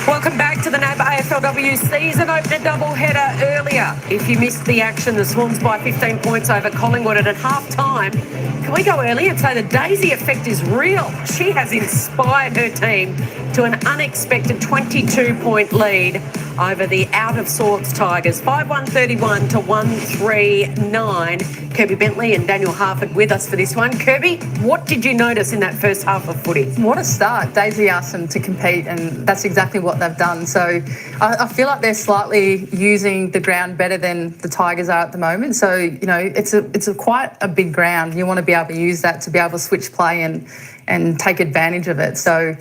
Welcome back to the NAB AFLW season opener doubleheader earlier. If you missed the action, the Swans by 15 points over Collingwood at half-time. Can we go early and say the Daisy effect is real? She has inspired her team to an unexpected 22-point lead over the out-of-sorts Tigers. 5-1-31 to 1-3-9. Kirby Bentley and Daniel Harford with us for this one. Kirby, what did you notice in that first half of footy? What a start. Daisy asked them to compete, and that's exactly what they've done. So I feel like they're slightly using the ground better than the Tigers are at the moment. So, you know, it's quite a big ground. You want to be able to use that to be able to switch play and take advantage of it. So,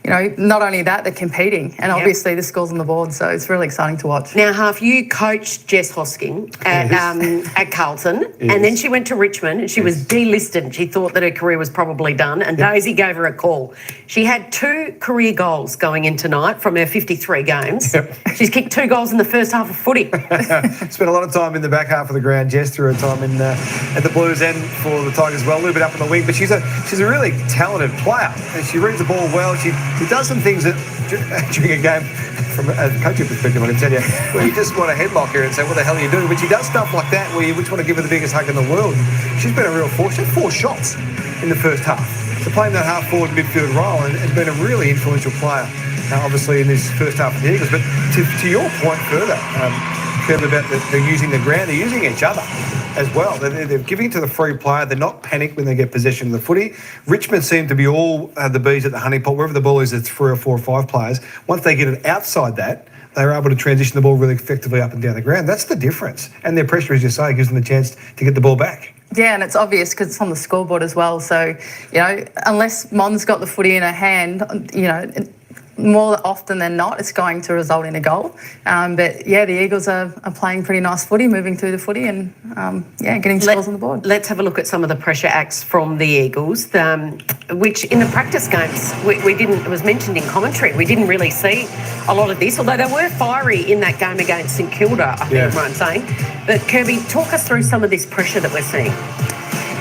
not only that, they're competing, and obviously the score's on the board, so it's really exciting to watch. Now, Half, you coached Jess Hosking at Carlton, and then she went to Richmond and she was delisted. She thought that her career was probably done, and Daisy gave her a call. She had 2 career goals going in tonight from her 53 games. She's kicked 2 goals in the first half of footy. Spent a lot of time in the back half of the ground, Jess, through her time at the Blues and for the Tigers as well, a little bit up in the wing, but she's a really talented player, and she reads the ball well. She does some things that during a game, from a coaching perspective, I can tell you, where you just want to headlock her and say, what the hell are you doing? But she does stuff like that where you just want to give her the biggest hug in the world. She's been a real force. She had 4 shots in the first half. So playing that half-forward midfield role and has been a really influential player, obviously, in this first half of the Eagles. But to your point further, Kev, about they're using the ground, they're using each other as well. They're giving it to the free player. They're not panicked when they get possession of the footy. Richmond seem to be all the bees at the honey pot. Wherever the ball is, it's 3 or 4 or 5 players. Once they get it outside that, they're able to transition the ball really effectively up and down the ground. That's the difference. And their pressure, as you say, gives them the chance to get the ball back. Yeah, and it's obvious because it's on the scoreboard as well. So, unless Mon's got the footy in her hand, more often than not, it's going to result in a goal. But yeah, the Eagles are playing pretty nice footy, moving through the footy and getting scores on the board. Let's have a look at some of the pressure acts from the Eagles, which in the practice games, we didn't, it was mentioned in commentary, we didn't really see a lot of this, although they were fiery in that game against St Kilda, I think I'm saying. But Kirby, talk us through some of this pressure that we're seeing.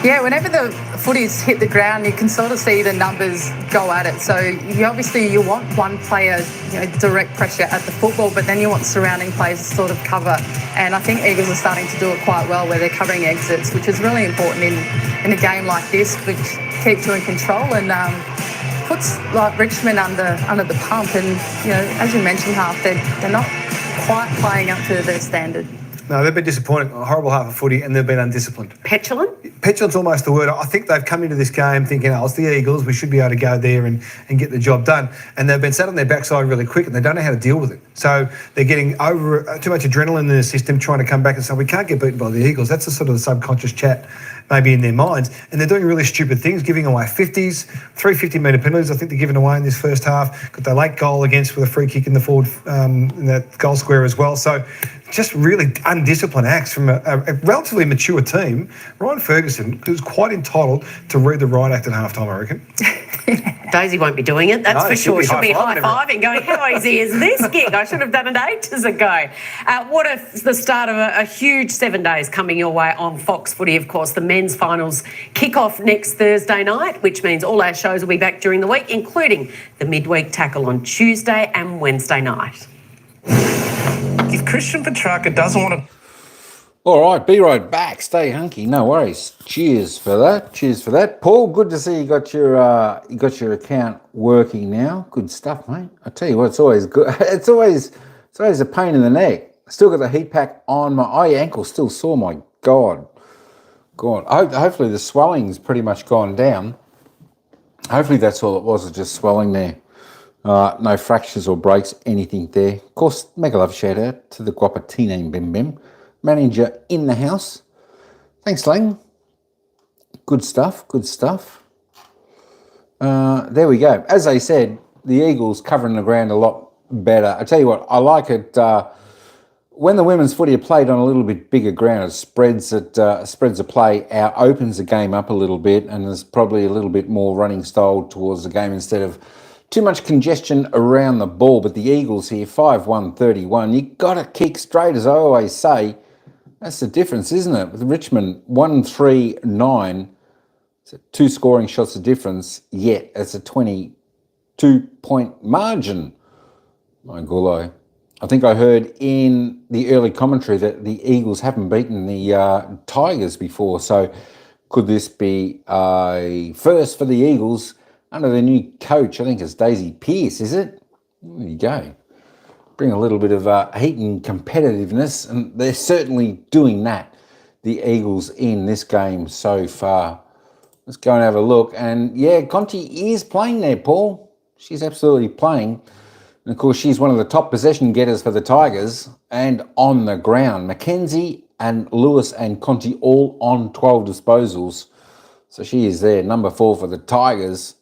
Yeah, whenever the footies hit the ground, you can sort of see the numbers go at it. So you want one player, direct pressure at the football, but then you want surrounding players to sort of cover. And I think Eagles are starting to do it quite well, where they're covering exits, which is really important in a game like this, which keeps you in control and puts like Richmond under the pump. And as you mentioned, Half, they're not quite playing up to their standard. No, they've been disappointing. A horrible half of footy, and they've been undisciplined. Petulant? Petulant's almost the word. I think they've come into this game thinking, it's the Eagles, we should be able to go there and get the job done. And they've been sat on their backside really quick, and they don't know how to deal with it. So they're getting over too much adrenaline in the system, trying to come back and say, we can't get beaten by the Eagles. That's the sort of the subconscious chat maybe in their minds. And they're doing really stupid things, giving away 50s, 3 50-metre penalties I think they're giving away in this first half. Got their late goal against with a free kick in the forward, in that goal square as well. So just really undisciplined acts from a relatively mature team. Ryan Ferguson was quite entitled to read the right act at halftime, I reckon. Daisy won't be doing it, that's for sure. She'll be high-fiving high-fiving, going, how easy is this gig? I should have done it ages ago. The start of a huge 7 days coming your way on Fox Footy, of course. The men's finals kick off next Thursday night, which means all our shows will be back during the week, including the midweek tackle on Tuesday and Wednesday night. If Christian Petrarca doesn't want to... All right, be right back. Stay hunky. No worries. Cheers for that. Cheers for that. Paul, good to see you got your account working now. Good stuff, mate. I tell you what, it's always good. It's always a pain in the neck. Still got the heat pack on. My ankle still sore. My God. Hopefully the swelling's pretty much gone down. Hopefully that's all it was just swelling there. No fractures or breaks, anything there. Of course, mega love shout out to the Guapatine Bim Bim. Manager in the house. Thanks, Lang. Good stuff. There we go. As I said, the Eagles covering the ground a lot better. I tell you what, I like it when the women's footy are played on a little bit bigger ground. It spreads the play out, opens the game up a little bit, and there's probably a little bit more running style towards the game instead of too much congestion around the ball. But the Eagles here, 5-1-31. You got to kick straight, as I always say. That's the difference, isn't it? With Richmond, 1-3-9. It's 2 scoring shots of difference, yet it's a 22-point margin. My gullo. I think I heard in the early commentary that the Eagles haven't beaten the Tigers before. So could this be a first for the Eagles under the new coach? I think it's Daisy Pearce, is it? There you go. Bring a little bit of heat and competitiveness, and they're certainly doing that, the Eagles, in this game so far. Let's go and have a look. And yeah, Conti is playing there, Paul. She's absolutely playing. And of course, she's one of the top possession getters for the Tigers and on the ground. Mackenzie and Lewis and Conti all on 12 disposals. So she is there, number 4 for the Tigers.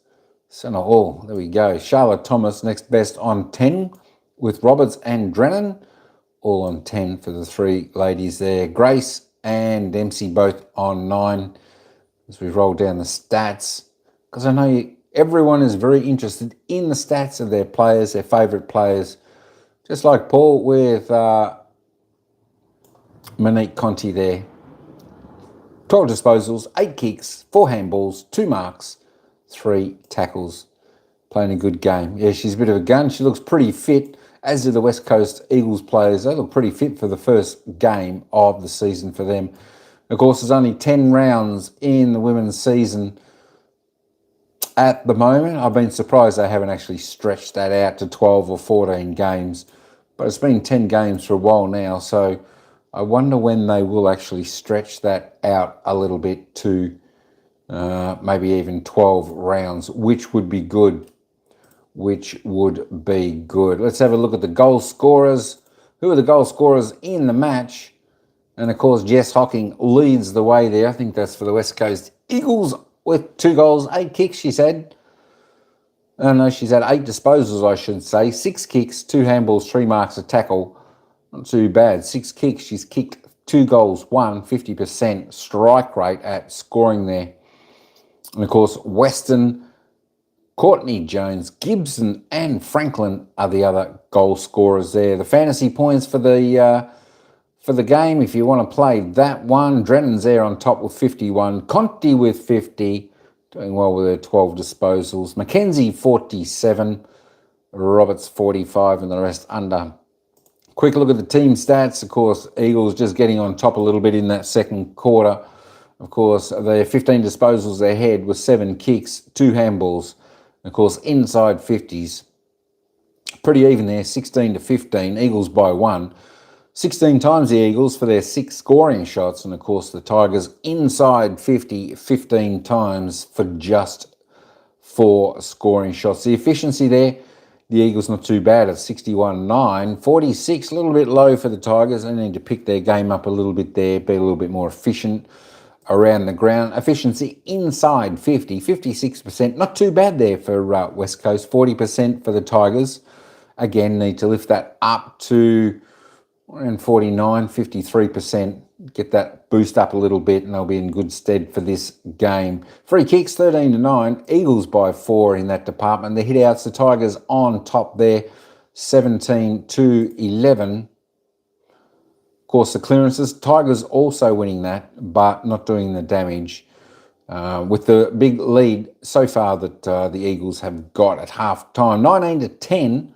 There we go. Charlotte Thomas next best on 10 with Roberts and Drennan. All on 10 for the three ladies there. Grace and Dempsey both on 9 as we roll down the stats. Because I know everyone is very interested in the stats of their players, their favourite players. Just like Paul with Monique Conti there. 12 disposals, 8 kicks, 4 handballs, 2 marks, 3 tackles. Playing a good game. Yeah, she's a bit of a gun. She looks pretty fit, as do the West Coast Eagles players. They look pretty fit for the first game of the season for them. Of course, there's only 10 rounds in the women's season at the moment. I've been surprised they haven't actually stretched that out to 12 or 14 games. But it's been 10 games for a while now, so I wonder when they will actually stretch that out a little bit to maybe even 12 rounds, which would be good. Let's have a look at the goal scorers. Who are the goal scorers in the match? And, of course, Jess Hocking leads the way there. I think that's for the West Coast Eagles with 2 goals, 8 kicks, she said. No, she's had 8 disposals, I should say. 6 kicks, 2 handballs, 3 marks, a tackle. Not too bad. 6 kicks. She's kicked 2 goals, 50% strike rate at scoring there. And, of course, Weston, Courtney Jones, Gibson and Franklin are the other goal scorers there. The fantasy points for the game, if you want to play that one, Drennan's there on top with 51. Conti with 50, doing well with her 12 disposals. Mackenzie 47, Roberts 45 and the rest under. Quick look at the team stats. Of course, Eagles just getting on top a little bit in that second quarter. Of course, their 15 disposals ahead with 7 kicks, 2 handballs. Of course, inside 50s, pretty even there, 16 to 15, Eagles by 1. 16 times the Eagles for their 6 scoring shots, and of course the Tigers inside 50, 15 times for just 4 scoring shots. The efficiency there, the Eagles not too bad at 61-9. 46, a little bit low for the Tigers. They need to pick their game up a little bit there, be a little bit more efficient around the ground. Efficiency inside 50, 56%. Not too bad there for West Coast. 40% for the Tigers. Again, need to lift that up to around 49, 53%. Get that boost up a little bit and they'll be in good stead for this game. Free kicks 13-9. Eagles by 4 in that department. The hit-outs, the Tigers on top there, 17-11. Of course, the clearances, Tigers also winning that, but not doing the damage. With the big lead so far that the Eagles have got at half time. 19-10,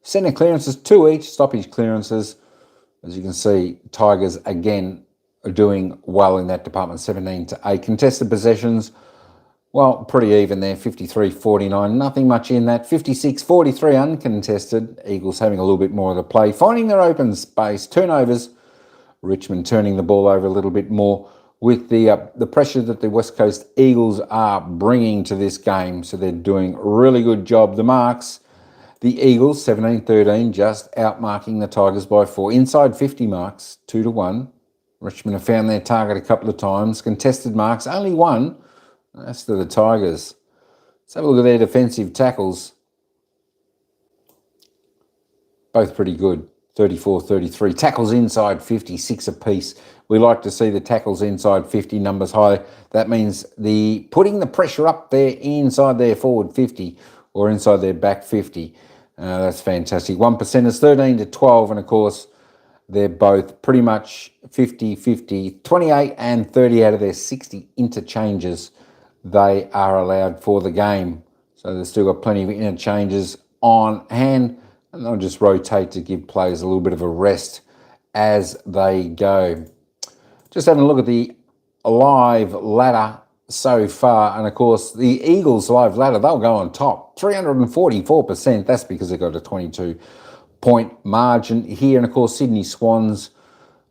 centre clearances, 2 each, stoppage clearances. As you can see, Tigers again are doing well in that department, 17-8. Contested possessions, well, pretty even there, 53-49. Nothing much in that. 56-43 uncontested. Eagles having a little bit more of the play. Finding their open space. Turnovers. Richmond turning the ball over a little bit more with the pressure that the West Coast Eagles are bringing to this game. So they're doing a really good job. The marks, the Eagles, 17-13, just outmarking the Tigers by 4. Inside 50 marks, 2-1. Richmond have found their target a couple of times. Contested marks, only 1. That's to the Tigers. Let's have a look at their defensive tackles. Both pretty good. 34-33. Tackles inside 50, 6 apiece. We like to see the tackles inside 50 numbers high. That means putting the pressure up there inside their forward 50 or inside their back 50. That's fantastic. 1% is 13-12, and of course, they're both pretty much 50-50. 28 and 30 out of their 60 interchanges they are allowed for the game. So they've still got plenty of interchanges on hand. And they'll just rotate to give players a little bit of a rest as they go. Just having a look at the live ladder so far. And, of course, the Eagles live ladder, they'll go on top. 344%. That's because they've got a 22-point margin here. And, of course, Sydney Swans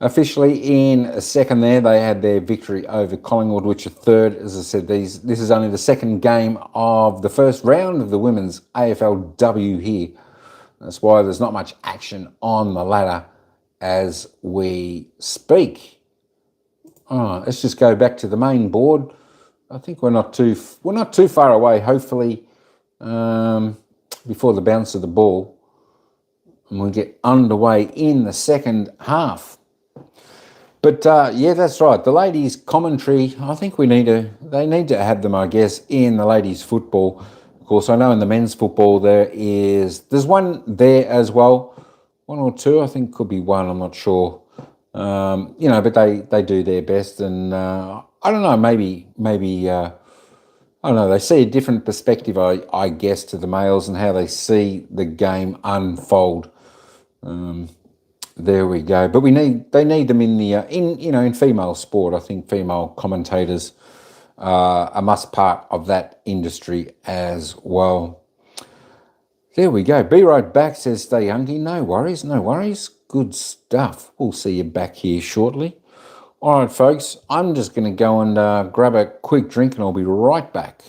officially in second there. They had their victory over Collingwood, which are third. As I said, this is only the second game of the first round of the women's AFLW here. That's why there's not much action on the ladder as we speak. Let's just go back to the main board. I think we're not too far away. Hopefully, before the bounce of the ball, and we'll get underway in the second half. But yeah, that's right. The ladies' commentary, I think they need to have them, I guess, in the ladies' football. Of course, I know in the men's football there's one there as well, one or two. I think could be one. I'm not sure. But they do their best, and I don't know. Maybe I don't know. They see a different perspective, I guess, to the males and how they see the game unfold. There we go. But they need them in the in female sport. I think female commentators are a must part of that industry as well. There we go. Be right back, says Stay Hungry. No worries, no worries. Good stuff. We'll see you back here shortly. All right, folks. I'm just going to go and grab a quick drink, and I'll be right back.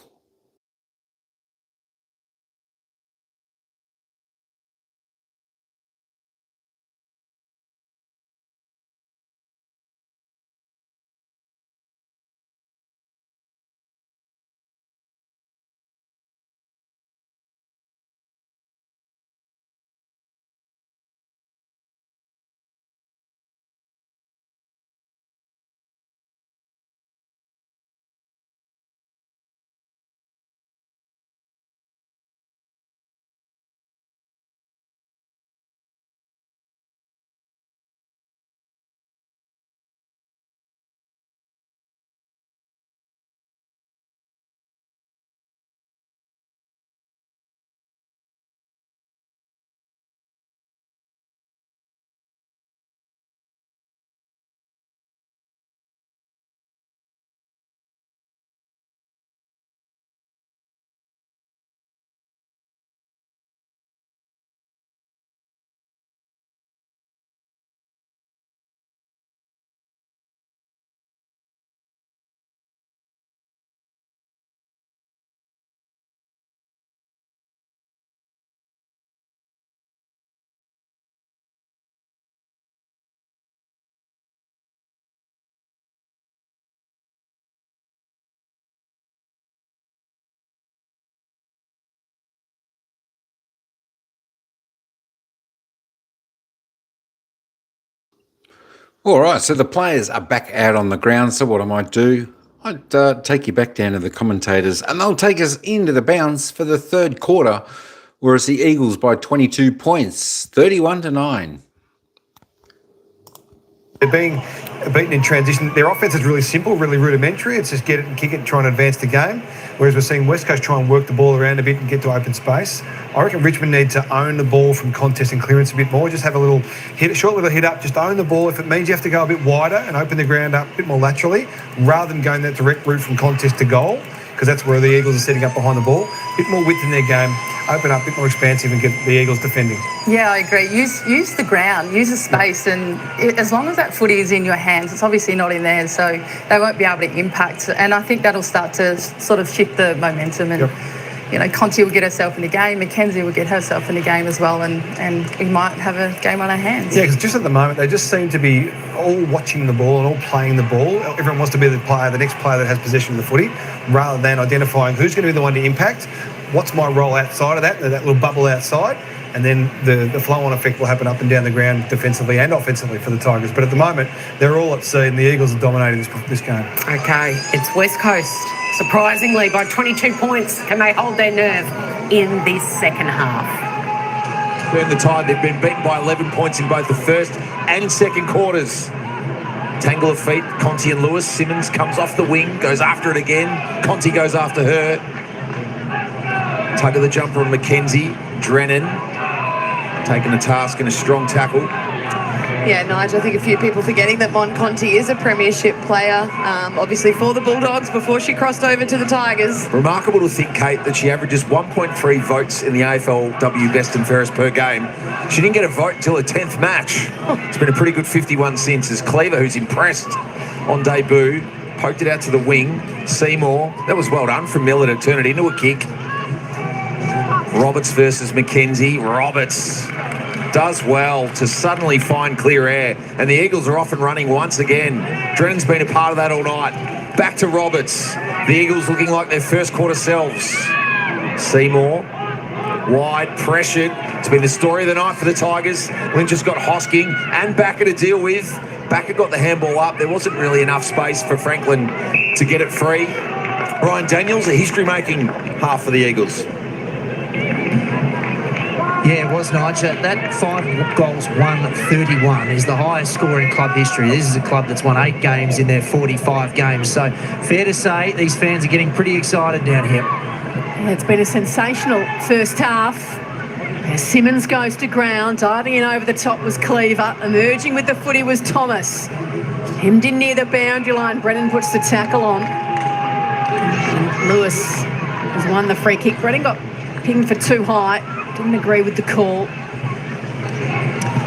All right, so the players are back out on the ground. So what I might do, I'd take you back down to the commentators, and they'll take us into the bounce for the third quarter, whereas the Eagles by 22 points, 31-9. They're being beaten in transition. Their offense is really simple, really rudimentary. It's just get it and kick it and try and advance the game. Whereas we're seeing West Coast try and work the ball around a bit and get to open space. I reckon Richmond need to own the ball from contest and clearance a bit more. Just have a little short little hit up. Just own the ball. If it means you have to go a bit wider and open the ground up a bit more laterally, rather than going that direct route from contest to goal, because that's where the Eagles are setting up behind the ball. A bit more width in their game. Open up, a bit more expansive, and get the Eagles defending. Yeah, I agree. Use the ground, use the space, and as long as that footy is in your hands, it's obviously not in there, so they won't be able to impact. And I think that'll start to sort of shift the momentum. And Conti will get herself in the game, Mackenzie will get herself in the game as well, and we might have a game on our hands. Yeah, because just at the moment they just seem to be all watching the ball and all playing the ball. Everyone wants to be the next player that has possession of the footy, rather than identifying who's going to be the one to impact. What's my role outside of that little bubble outside, and then the flow-on effect will happen up and down the ground defensively and offensively for the Tigers. But at the moment, they're all at sea, and the Eagles are dominating this game. Okay, it's West Coast. Surprisingly, by 22 points, can they hold their nerve in this second half? Turn the tide. They've been beaten by 11 points in both the first and second quarters. Tangle of feet, Conti and Lewis. Simmons comes off the wing, goes after it again. Conti goes after her. Tug of the jumper on Mackenzie. Drennan taking the task in a strong tackle. Yeah, Nigel, I think a few people forgetting that Mon Conti is a premiership player, obviously for the Bulldogs before she crossed over to the Tigers. Remarkable to think, Kate, that she averages 1.3 votes in the AFLW best and fairest per game. She didn't get a vote until her 10th match. It's been a pretty good 51 since, as Cleaver, who's impressed on debut, poked it out to the wing. Seymour, that was well done from Miller to turn it into a kick. Roberts versus Mackenzie. Roberts does well to suddenly find clear air, and the Eagles are off and running once again. Drennan's been a part of that all night. Back to Roberts. The Eagles looking like their first quarter selves. Seymour, wide, pressured. It's been the story of the night for the Tigers. Lynch has got Hosking and Backer to deal with. Backer got the handball up. There wasn't really enough space for Franklin to get it free. Ryan Daniels, a history-making half for the Eagles. Yeah, it was, Nigel. That 5 goals, 131 is the highest score in club history. This is a club that's won 8 games in their 45 games. So fair to say these fans are getting pretty excited down here. Yeah, it's been a sensational first half. As Simmons goes to ground, diving in over the top was Cleaver. Emerging with the footy was Thomas. Hemmed in near the boundary line. Brennan puts the tackle on. And Lewis has won the free kick. Brennan got pinged for too high. Didn't agree with the call.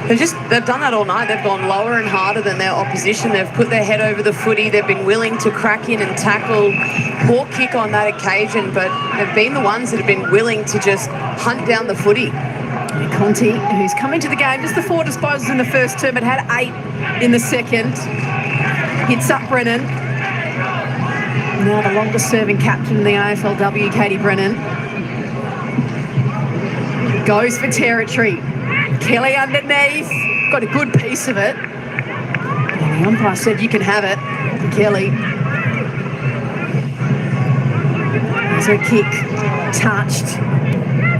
They've done that all night. They've gone lower and harder than their opposition. They've put their head over the footy. They've been willing to crack in and tackle. Poor kick on that occasion, but they've been the ones that have been willing to just hunt down the footy. Conti, who's come into the game just the 4 disposals in the first term, but had 8 in the second. Hits up Brennan. Now the longest serving captain in the AFLW, Katie Brennan. Goes for territory. Kelly underneath. Got a good piece of it. And the umpire said you can have it. Kelly. There's her kick. Touched.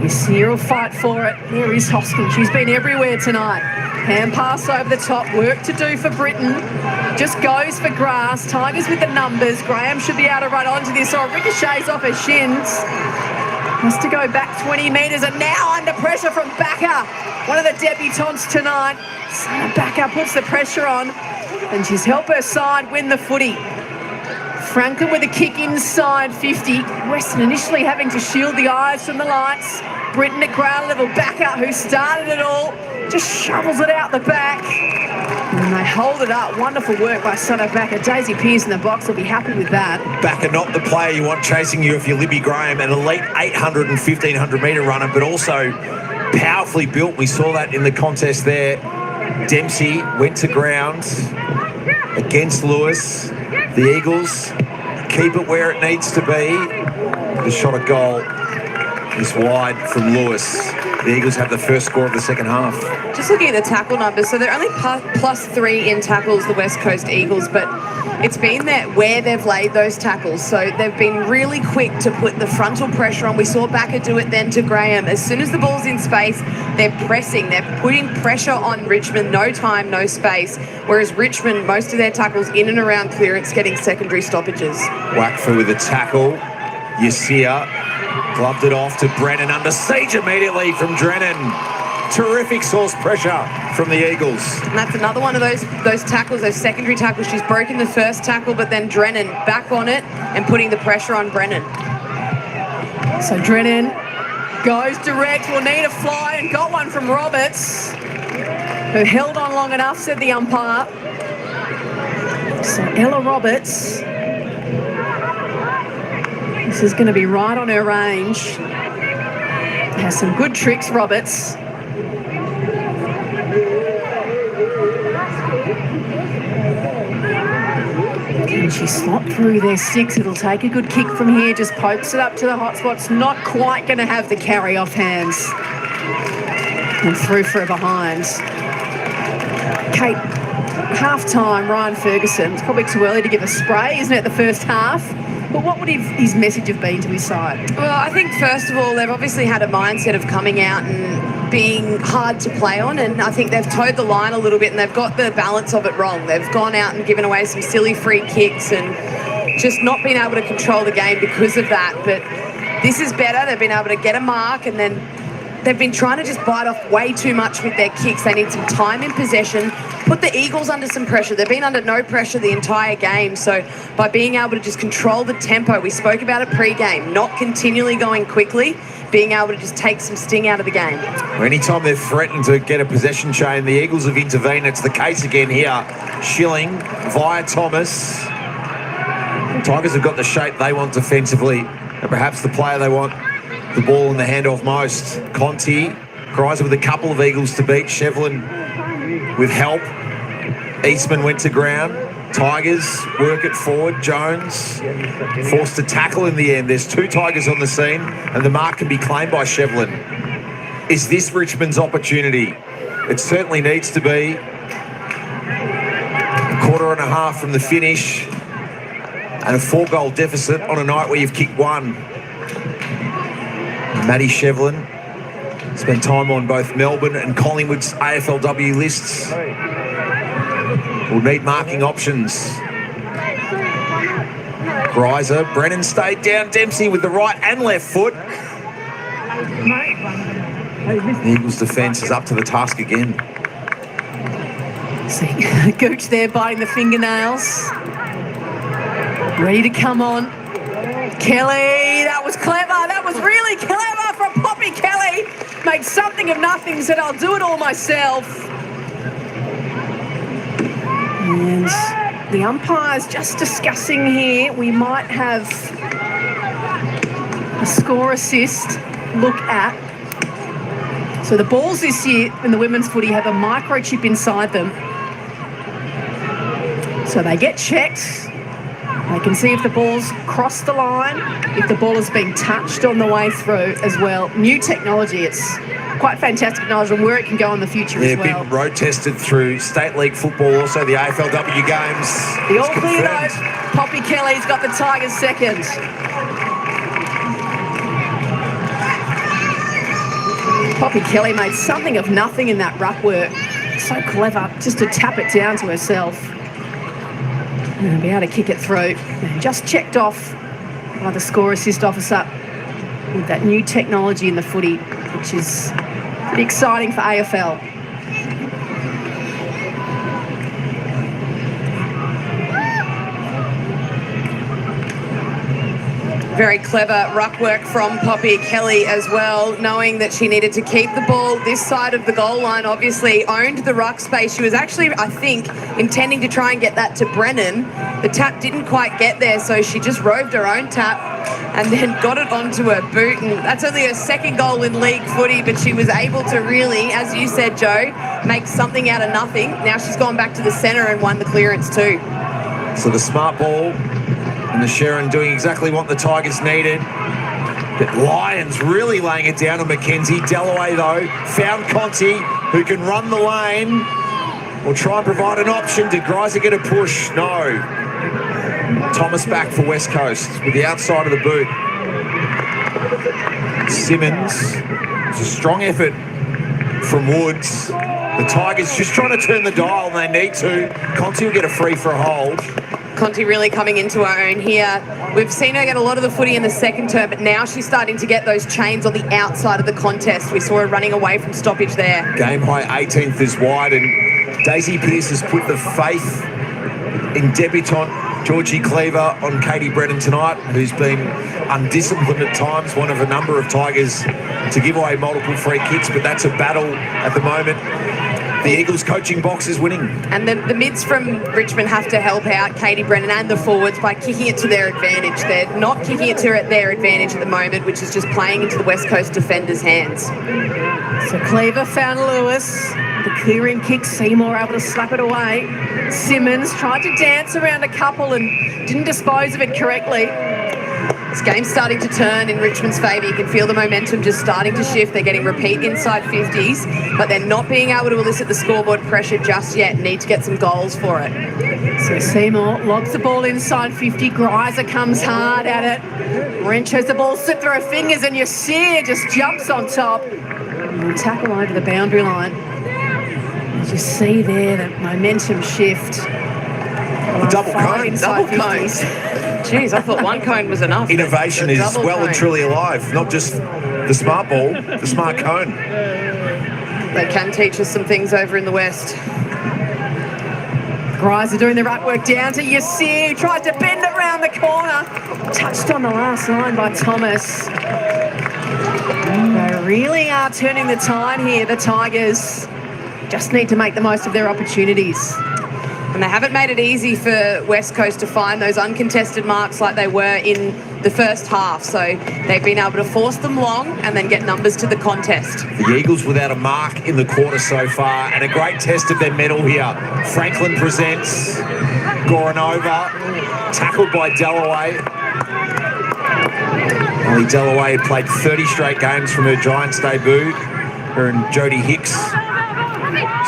Yasir will fight for it. There is Hoskin. She's been everywhere tonight. Hand pass over the top. Work to do for Britain. Just goes for grass. Tigers with the numbers. Graham should be able to run onto this. Or ricochets off her shins. Has to go back 20 metres and now under pressure from Backer. One of the debutantes tonight. Sana Backer puts the pressure on and she's helped her side win the footy. Franklin with a kick inside 50. Weston initially having to shield the eyes from the lights. Britton at ground level. Backer, who started it all, just shovels it out the back. And they hold it up. Wonderful work by Sana Backer. Daisy Pearce in the box will be happy with that. Backer, not the player you want chasing you if you're Libby Graham, an elite 800 and 1500 metre runner, but also powerfully built. We saw that in the contest there. Dempsey went to ground against Lewis. The Eagles keep it where it needs to be. The shot at goal is wide from Lewis. The Eagles have the first score of the second half. Just looking at the tackle numbers, so they're only +3 in tackles, the West Coast Eagles, but it's been that where they've laid those tackles. So they've been really quick to put the frontal pressure on. We saw Backer do it then to Graham. As soon as the ball's in space, they're pressing. They're putting pressure on Richmond. No time, no space. Whereas Richmond, most of their tackles in and around clearance, getting secondary stoppages. Wackford with a tackle. Yasir gloved it off to Brennan. Under siege immediately from Drennan. Terrific source pressure from the Eagles. And that's another one of those tackles, those secondary tackles. She's broken the first tackle, but then Drennan back on it and putting the pressure on Brennan. So Drennan goes direct, will need a fly and got one from Roberts, who held on long enough, said the umpire. So Ella Roberts, this is going to be right on her range. Has some good tricks, Roberts. Can she slot through their 6? It'll take a good kick from here, just pokes it up to the hot spots. Not quite going to have the carry off hands. And through for a behind. Kate, half-time, Ryan Ferguson. It's probably too early to give a spray, isn't it, the first half? But what would his message have been to his side? Well, I think, first of all, they've obviously had a mindset of coming out and being hard to play on, and I think they've towed the line a little bit and they've got the balance of it wrong. They've gone out and given away some silly free kicks and just not been able to control the game because of that. But this is better. They've been able to get a mark, and then they've been trying to just bite off way too much with their kicks. They need some time in possession, put the Eagles under some pressure. They've been under no pressure the entire game. So by being able to just control the tempo, we spoke about it pre-game, not continually going quickly, being able to just take some sting out of the game. Anytime they've threatened to get a possession chain, the Eagles have intervened. It's the case again here. Schilling via Thomas. Tigers have got the shape they want defensively, and perhaps the player they want the ball in the handoff most. Conti cries with a couple of Eagles to beat. Shevlin with help. Eastman went to ground. Tigers work it forward. Jones forced to tackle in the end. There's 2 Tigers on the scene, and the mark can be claimed by Shevlin. Is this Richmond's opportunity? It certainly needs to be. A quarter and a half from the finish, and a 4-goal deficit on a night where you've kicked 1. Matty Shevlin spent time on both Melbourne and Collingwood's AFLW lists. Will need marking options. Greiser, Brennan stayed down. Dempsey with the right and left foot. The Eagles' defence is up to the task again. See, Gooch there biting the fingernails. Ready to come on. Kelly, that was clever. That was really clever from Poppy Kelly. Made something of nothing, said I'll do it all myself. And the umpire's just discussing here. We might have a score assist look at. So the balls this year in the women's footy have a microchip inside them. So they get checked. They can see if the ball's crossed the line, if the ball has been touched on the way through as well. New technology. It's quite fantastic knowledge on where it can go in the future as well. Been road tested through State League football, also the AFLW games. The all clear though. Poppy Kelly's got the Tigers second. Poppy Kelly made something of nothing in that ruck work. So clever, just to tap it down to herself. And be able to kick it through. And just checked off by the score assist officer with that new technology in the footy, which is pretty exciting for AFL. Very clever ruck work from Poppy Kelly as well, knowing that she needed to keep the ball this side of the goal line. Obviously owned the ruck space. She was actually, I think, intending to try and get that to Brennan. The tap didn't quite get there, so she just roved her own tap and then got it onto her boot. And that's only her 2nd goal in league footy, but she was able to really, as you said, Joe, make something out of nothing. Now she's gone back to the centre and won the clearance too. So the smart ball and the Sharon doing exactly what the Tigers needed. But Lions really laying it down on Mackenzie. Dalloway, though, found Conti, who can run the lane or try and provide an option. Did Greiser get a push? No. Thomas back for West Coast with the outside of the boot. Simmons. It's a strong effort from Woods. The Tigers just trying to turn the dial, and they need to. Conti will get a free for a hold. Conti really coming into her own here. We've seen her get a lot of the footy in the second term, but now she's starting to get those chains on the outside of the contest. We saw her running away from stoppage there. Game high 18th is wide, and Daisy Pearce has put the faith in debutante Georgie Cleaver on Katie Brennan tonight, who's been undisciplined at times, one of a number of Tigers to give away multiple free kicks, but that's a battle at the moment. The Eagles coaching box is winning. And the mids from Richmond have to help out Katie Brennan and the forwards by kicking it to their advantage. They're not kicking it to their advantage at the moment, which is just playing into the West Coast defenders' hands. So Cleaver found Lewis. The clearing kick, Seymour able to slap it away. Simmons tried to dance around a couple and didn't dispose of it correctly. This game's starting to turn in Richmond's favour. You can feel the momentum just starting to shift. They're getting repeat inside 50s, but they're not being able to elicit the scoreboard pressure just yet. Need to get some goals for it. So Seymour lobs the ball inside 50. Greiser comes hard at it. Wrench has the ball slip through her fingers, and Yassir just jumps on top. And tackle over the boundary line. As you see there, the momentum shift. Double cone. Double cones. Jeez, I thought one cone was enough. Innovation is well and truly alive, not just the smart ball, the smart cone. They can teach us some things over in the West. Greiser doing the ruck work down to Yassir, tried to bend it round the corner. Touched on the last line by Thomas. They really are turning the tide here, the Tigers. Just need to make the most of their opportunities. And they haven't made it easy for West Coast to find those uncontested marks like they were in the first half. So they've been able to force them long and then get numbers to the contest. The Eagles without a mark in the quarter so far, and a great test of their mettle here. Franklin presents. Goranova, tackled by Dalloway. Molly Dalloway had played 30 straight games from her Giants debut. Her and Jodie Hicks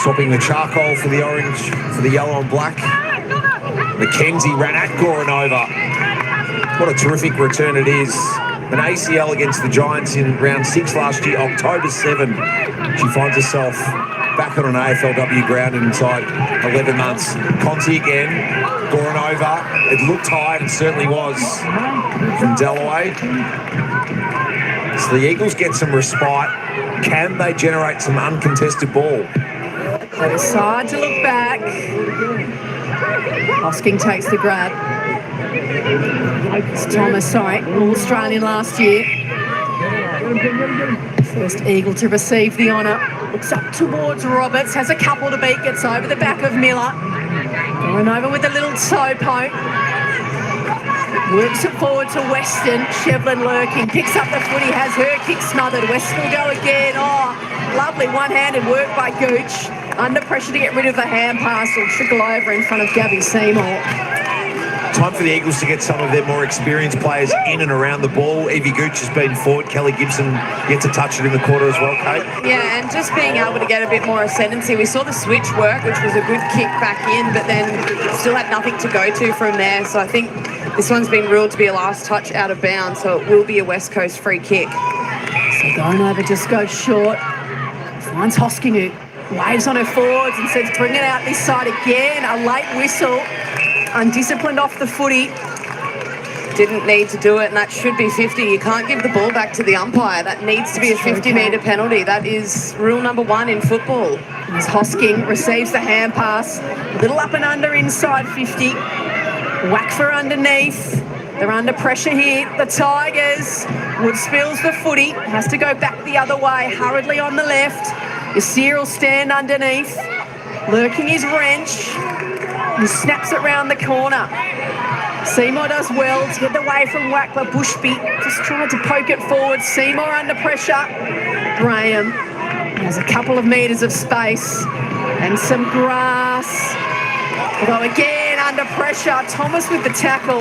swapping the charcoal for the orange, for the yellow and black. McKenzie ran at Goranova. What a terrific return it is. An ACL against the Giants in round 6 last year, October 7. She finds herself back on an AFLW ground inside 11 months. Conti again, Goranova. It looked high, and it certainly was, from Dalloway. So the Eagles get some respite. Can they generate some uncontested ball? They decide to look back. Hosking takes the grab. It's Thomas, All Australian last year. First Eagle to receive the honour. Looks up towards Roberts, has a couple to beat, gets over the back of Miller. Going over with a little toe poke. Works it forward to Weston. Shevlin lurking, picks up the footy, has her kick smothered. Weston will go again. Oh, lovely one-handed work by Gooch. Under pressure to get rid of the hand pass. Will trickle over in front of Gabby Seymour. Time for the Eagles to get some of their more experienced players in and around the ball. Evie Gooch has been forward. Kelly Gibson yet to touch it in the quarter as well, Kate. Yeah, and just being able to get a bit more ascendancy. We saw the switch work, which was a good kick back in, but then still had nothing to go to from there. So I think this one's been ruled to be a last touch out of bounds, so it will be a West Coast free kick. So going over just goes short. Finds Hosking, who waves on her forwards and says, bring it out this side again. A late whistle. Undisciplined off the footy. Didn't need to do it, and that should be 50. You can't give the ball back to the umpire. That needs to be a 50-metre penalty. That is rule number 1 in football. As Hosking receives the hand pass. A little up and under inside 50. Whack for underneath. They're under pressure here. The Tigers. Wood spills the footy. Has to go back the other way. Hurriedly on the left. Yasir will stand underneath. Lurking his wrench. He snaps it round the corner. Seymour does well to get away from whack, but Bushby just tried to poke it forward. Seymour under pressure. Graham has a couple of metres of space and some grass. Although again under pressure, Thomas with the tackle.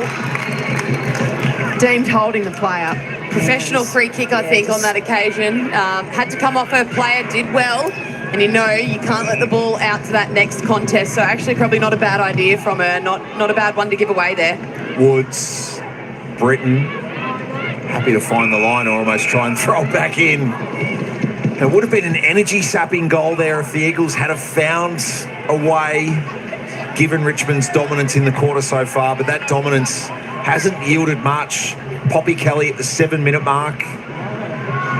Deemed holding the player. Professional free kick, I think, on that occasion. Had to come off her player, did well. And you know you can't let the ball out to that next contest. So actually probably not a bad idea from her. Not a bad one to give away there. Woods, Britton, happy to find the line or almost try and throw it back in. It would have been an energy-sapping goal there if the Eagles had have found a way, given Richmond's dominance in the quarter so far. But that dominance hasn't yielded much. Poppy Kelly at the 7-minute mark.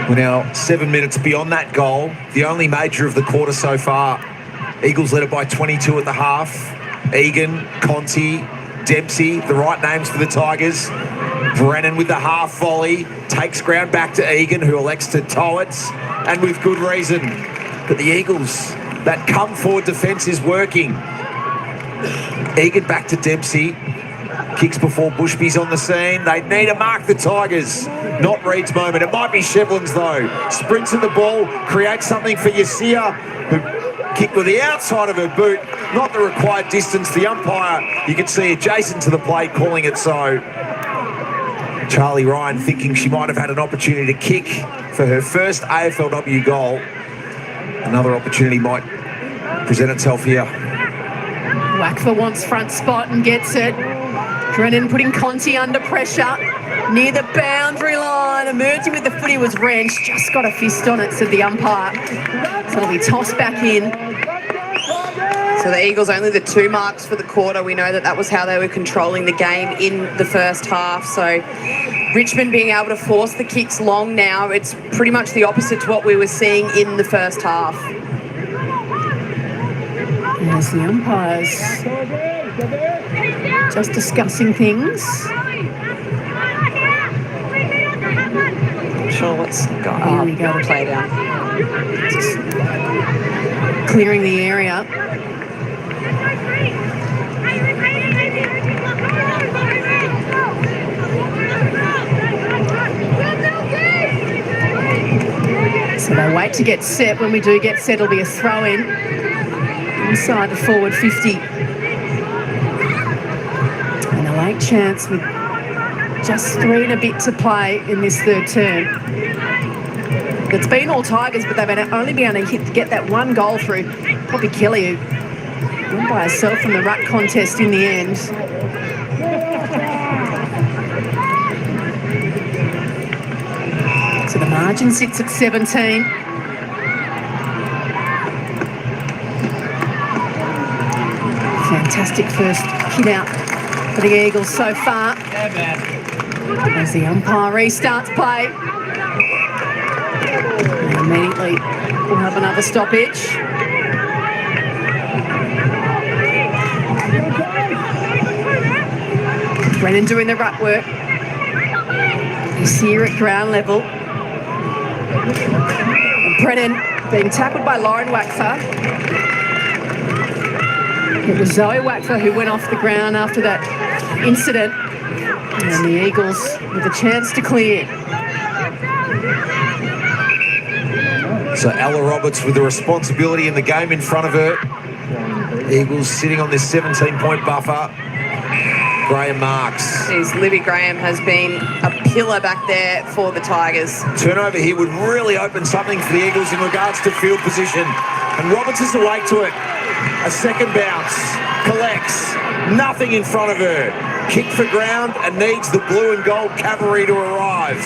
We're now 7 minutes beyond that goal. The only major of the quarter so far. Eagles led it by 22 at the half. Egan, Conti, Dempsey, the right names for the Tigers. Brennan with the half volley. Takes ground back to Egan, who elects to tow it. And with good reason. But the Eagles, that come-forward defence is working. Egan back to Dempsey. Kicks before Bushby's on the scene. They need to mark the Tigers. Not Reed's moment. It might be Shevlin's though. Sprints at the ball, creates something for Yasir, who kicked with the outside of her boot. Not the required distance. The umpire, you can see adjacent to the plate, calling it so. Charlie Ryan thinking she might have had an opportunity to kick for her first AFLW goal. Another opportunity might present itself here. Wackfer wants front spot and gets it. Drennan putting Conti under pressure. Near the boundary line. Emerging with the footy was Wrench. Just got a fist on it, said the umpire. So it'll be tossed back in. So the Eagles only the 2 marks for the quarter. We know that was how they were controlling the game in the first half. So Richmond being able to force the kicks long now, it's pretty much the opposite to what we were seeing in the first half. As the umpires just discussing things. Sure, what's going on? Here we go. Play down. Just clearing the area. So they wait to get set. When we do get set, it'll be a throw in inside the forward 50. Great chance with just 3 and a bit to play in this third term. It's been all Tigers, but they've only been able to get that one goal through Poppy Kelly, who won by herself from the ruck contest in the end. So the margin sits at 17. Fantastic first hit out for the Eagles so far. As the umpire restarts play. And immediately we'll have another stoppage. Brennan doing the ruck work. He's here at ground level. And Brennan being tackled by Lauren Wackfer. It was Zoe Wackfer who went off the ground after that incident. And the Eagles with a chance to clear. So Ella Roberts with the responsibility in the game in front of her. Eagles sitting on this 17-point buffer. Graham Marks. Libby Graham has been a pillar back there for the Tigers. Turnover here would really open something for the Eagles in regards to field position. And Roberts is awake to it. A second bounce. Collects. Nothing in front of her. Kick for ground and needs the blue and gold cavalry to arrive.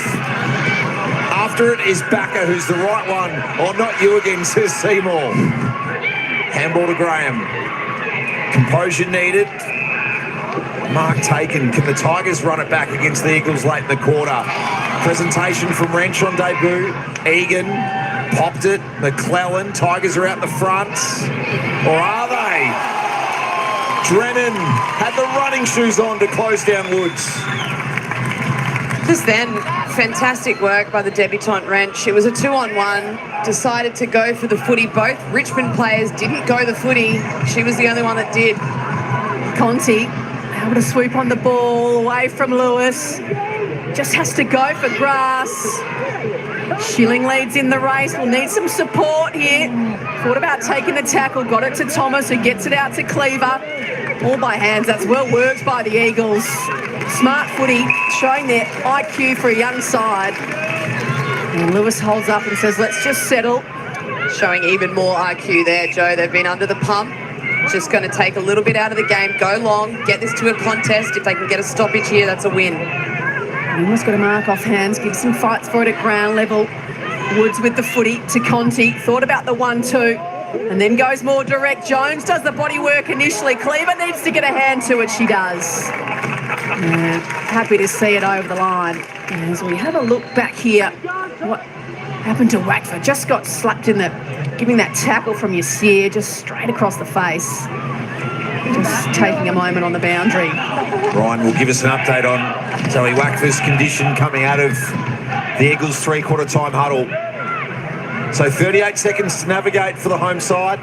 After it is Backer, who's the right one. Oh, not you again, says Seymour. Handball to Graham. Composure needed. Mark taken. Can the Tigers run it back against the Eagles late in the quarter? Presentation from Wrench on debut. Egan popped it. McClellan. Tigers are out the front. Or are they? Drennan had the running shoes on to close down Woods. Just then, fantastic work by the debutante Wrench. It was a 2-on-1. Decided to go for the footy. Both Richmond players didn't go the footy. She was the only one that did. Conti able to swoop on the ball away from Lewis. Just has to go for grass. Schilling leads in the race. We'll need some support here. Thought about taking the tackle. Got it to Thomas, who gets it out to Cleaver. All by hands. That's well worked by the Eagles. Smart footy, showing their IQ for a young side. And Lewis holds up and says, let's just settle. Showing even more IQ there, Joe. They've been under the pump. Just going to take a little bit out of the game, go long, get this to a contest. If they can get a stoppage here, that's a win. Almost got to mark off hands, give some fights for it at ground level. Woods with the footy to Conti. Thought about the 1-2 and then goes more direct. Jones does the body work initially. Cleaver needs to get a hand to it. She does. And happy to see it over the line. And as we have a look back here, what happened to Wackford? Just got slapped in the, giving that tackle from Yassir just straight across the face. Just taking a moment on the boundary. Ryan will give us an update on Zoe Wackford's condition coming out of the Eagles' three-quarter time huddle. So 38 seconds to navigate for the home side.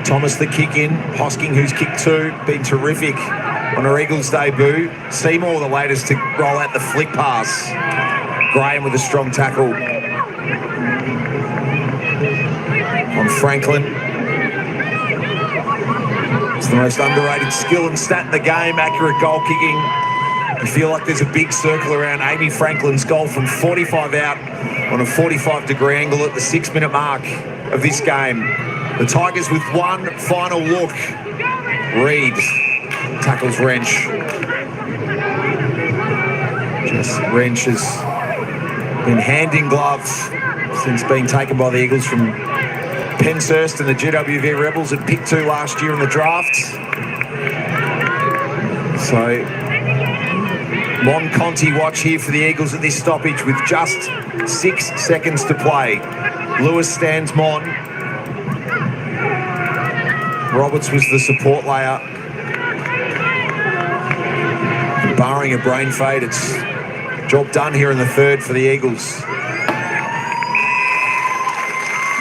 Thomas the kick in. Hosking, who's kicked two, been terrific on her Eagles debut. Seymour the latest to roll out the flick pass. Graham with a strong tackle on Franklin. It's the most underrated skill and stat in the game, accurate goal kicking. You feel like there's a big circle around Amy Franklin's goal from 45 out on a 45-degree angle at the 6-minute mark of this game. The Tigers with one final look. Reed tackles Wrench. Just Wrench has been hand in glove since being taken by the Eagles from Penshurst and the GWV Rebels at pick 2 last year in the draft. So, Mon Conti watch here for the Eagles at this stoppage with just 6 seconds to play. Lewis stands Mon. Roberts was the support layer. Barring a brain fade, it's job done here in the third for the Eagles.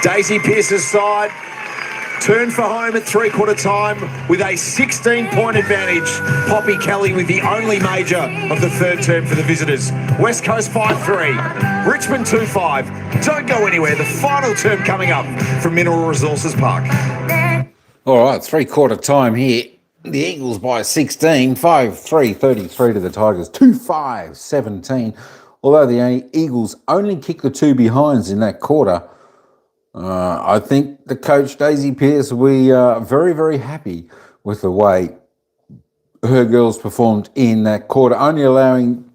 Daisy Pearce's side turn for home at three-quarter time with a 16-point advantage. Poppy Kelly with the only major of the third term for the visitors. West Coast 5-3, Richmond 2-5. Don't go anywhere. The final term coming up from Mineral Resources Park. All right, three-quarter time here. The Eagles by 16, 5-3, 33 to the Tigers, 2-5, 17. Although the Eagles only kicked the two behinds in that quarter, I think the coach, Daisy Pearce, will be very, very happy with the way her girls performed in that quarter, only allowing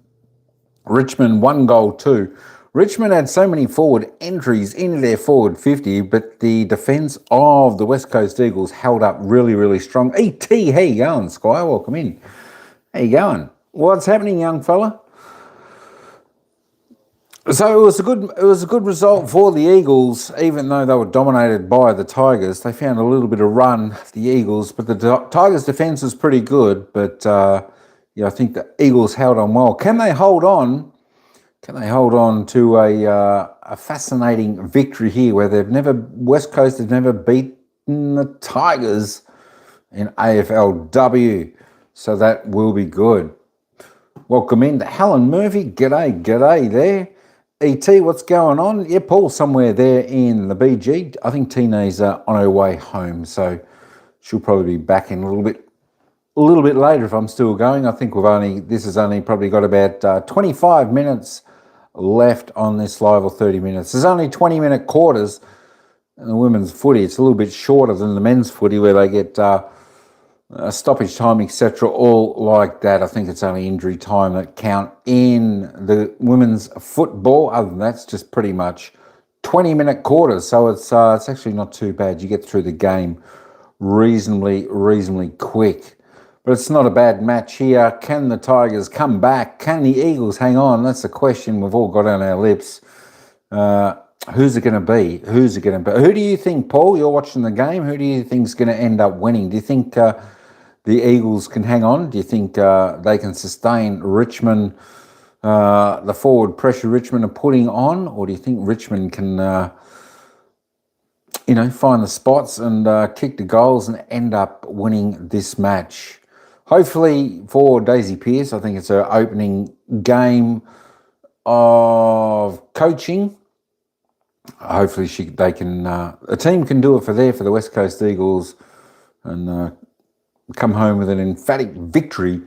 Richmond 1 goal too. Richmond had so many forward entries into their forward 50, but the defence of the West Coast Eagles held up really, really strong. E.T., how you going, Squire? Welcome in. How you going? What's happening, young fella? So it was a good result for the Eagles, even though they were dominated by the Tigers. They found a little bit of run, the Eagles, but the Tigers' defence was pretty good. But I think the Eagles held on well. Can they hold on? Can they hold on to a fascinating victory here, where West Coast have never beaten the Tigers in AFLW? So that will be good. Welcome in to Helen Murphy. G'day there. E.T., what's going on? Yeah, Paul's somewhere there in the BG. I think Tina's on her way home, so she'll probably be back in a little bit later if I'm still going. I think this has only probably got about 25 minutes left on this live, or 30 minutes. There's only 20-minute quarters in the women's footy. It's a little bit shorter than the men's footy, where they get stoppage time, etc., all like that. I think it's only injury time that count in the women's football. Other than that, it's just pretty much 20-minute quarters. So it's actually not too bad. You get through the game reasonably quick. But it's not a bad match here. Can the Tigers come back? Can the Eagles hang on? That's the question we've all got on our lips. Who's it going to be? Who's it going to be? Who do you think, Paul? You're watching the game. Who do you think is going to end up winning? Do you think the Eagles can hang on? Do you think they can sustain Richmond, the forward pressure Richmond are putting on? Or do you think Richmond can, find the spots and kick the goals and end up winning this match? Hopefully for Daisy Pearce, I think it's her opening game of coaching. Hopefully a team can do it for the West Coast Eagles, and come home with an emphatic victory,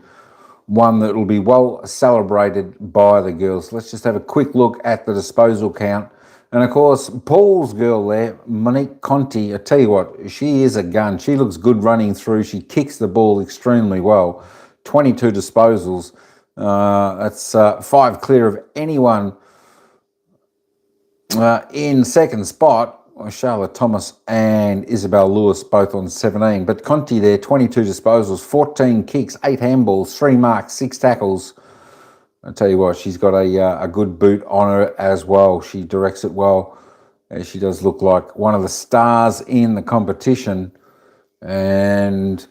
one that will be well celebrated by the girls. Let's just have a quick look at the disposal count. And of course, Paul's girl there, Monique Conti, I tell you what, she is a gun. She looks good running through. She kicks the ball extremely well. 22 disposals. That's 5 clear of anyone in second spot. Charlotte Thomas and Isabel Lewis both on 17. But Conti there, 22 disposals, 14 kicks, 8 handballs, 3 marks, 6 tackles. I tell you what, she's got a good boot on her as well. She directs it well. She does look like one of the stars in the competition. And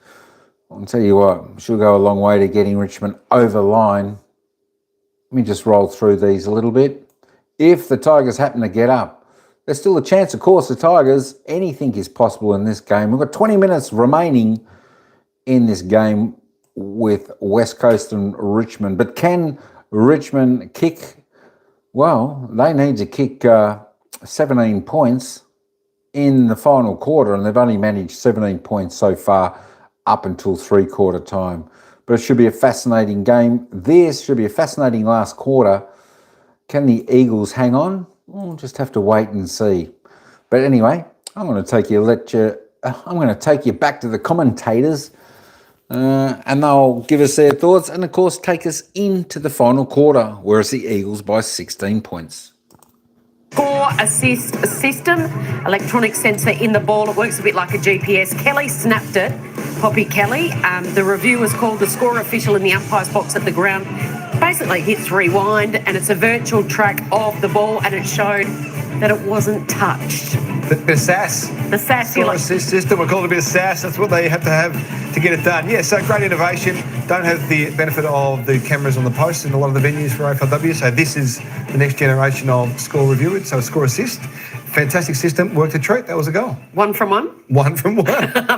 I'll tell you what, she'll go a long way to getting Richmond over the line. Let me just roll through these a little bit. If the Tigers happen to get up, there's still a chance, of course, the Tigers, anything is possible in this game. We've got 20 minutes remaining in this game with West Coast and Richmond. But can Richmond kick? Well, they need to kick 17 points in the final quarter, and they've only managed 17 points so far up until three-quarter time. But it should be a fascinating game. This should be a fascinating last quarter. Can the Eagles hang on? We'll just have to wait and see. But anyway, I'm going to take you back to the commentators, and they'll give us their thoughts and, of course, take us into the final quarter, where it's the Eagles by 16 points. Score assist system, electronic sensor in the ball. It works a bit like a GPS. Kelly snapped it, Poppy Kelly. The reviewers called the score official in the umpire's box at the ground. Basically hits rewind, and it's a virtual track of the ball, and it showed that it wasn't touched. The SAS. The SAS. Score assist system, we call it a bit of SAS. That's what they have to get it done. Yeah, so great innovation. Don't have the benefit of the cameras on the posts in a lot of the venues for AFLW. So this is the next generation of score review. So score assist. fantastic system, worked a treat. That was a goal. 1 from 1? 1 from 1.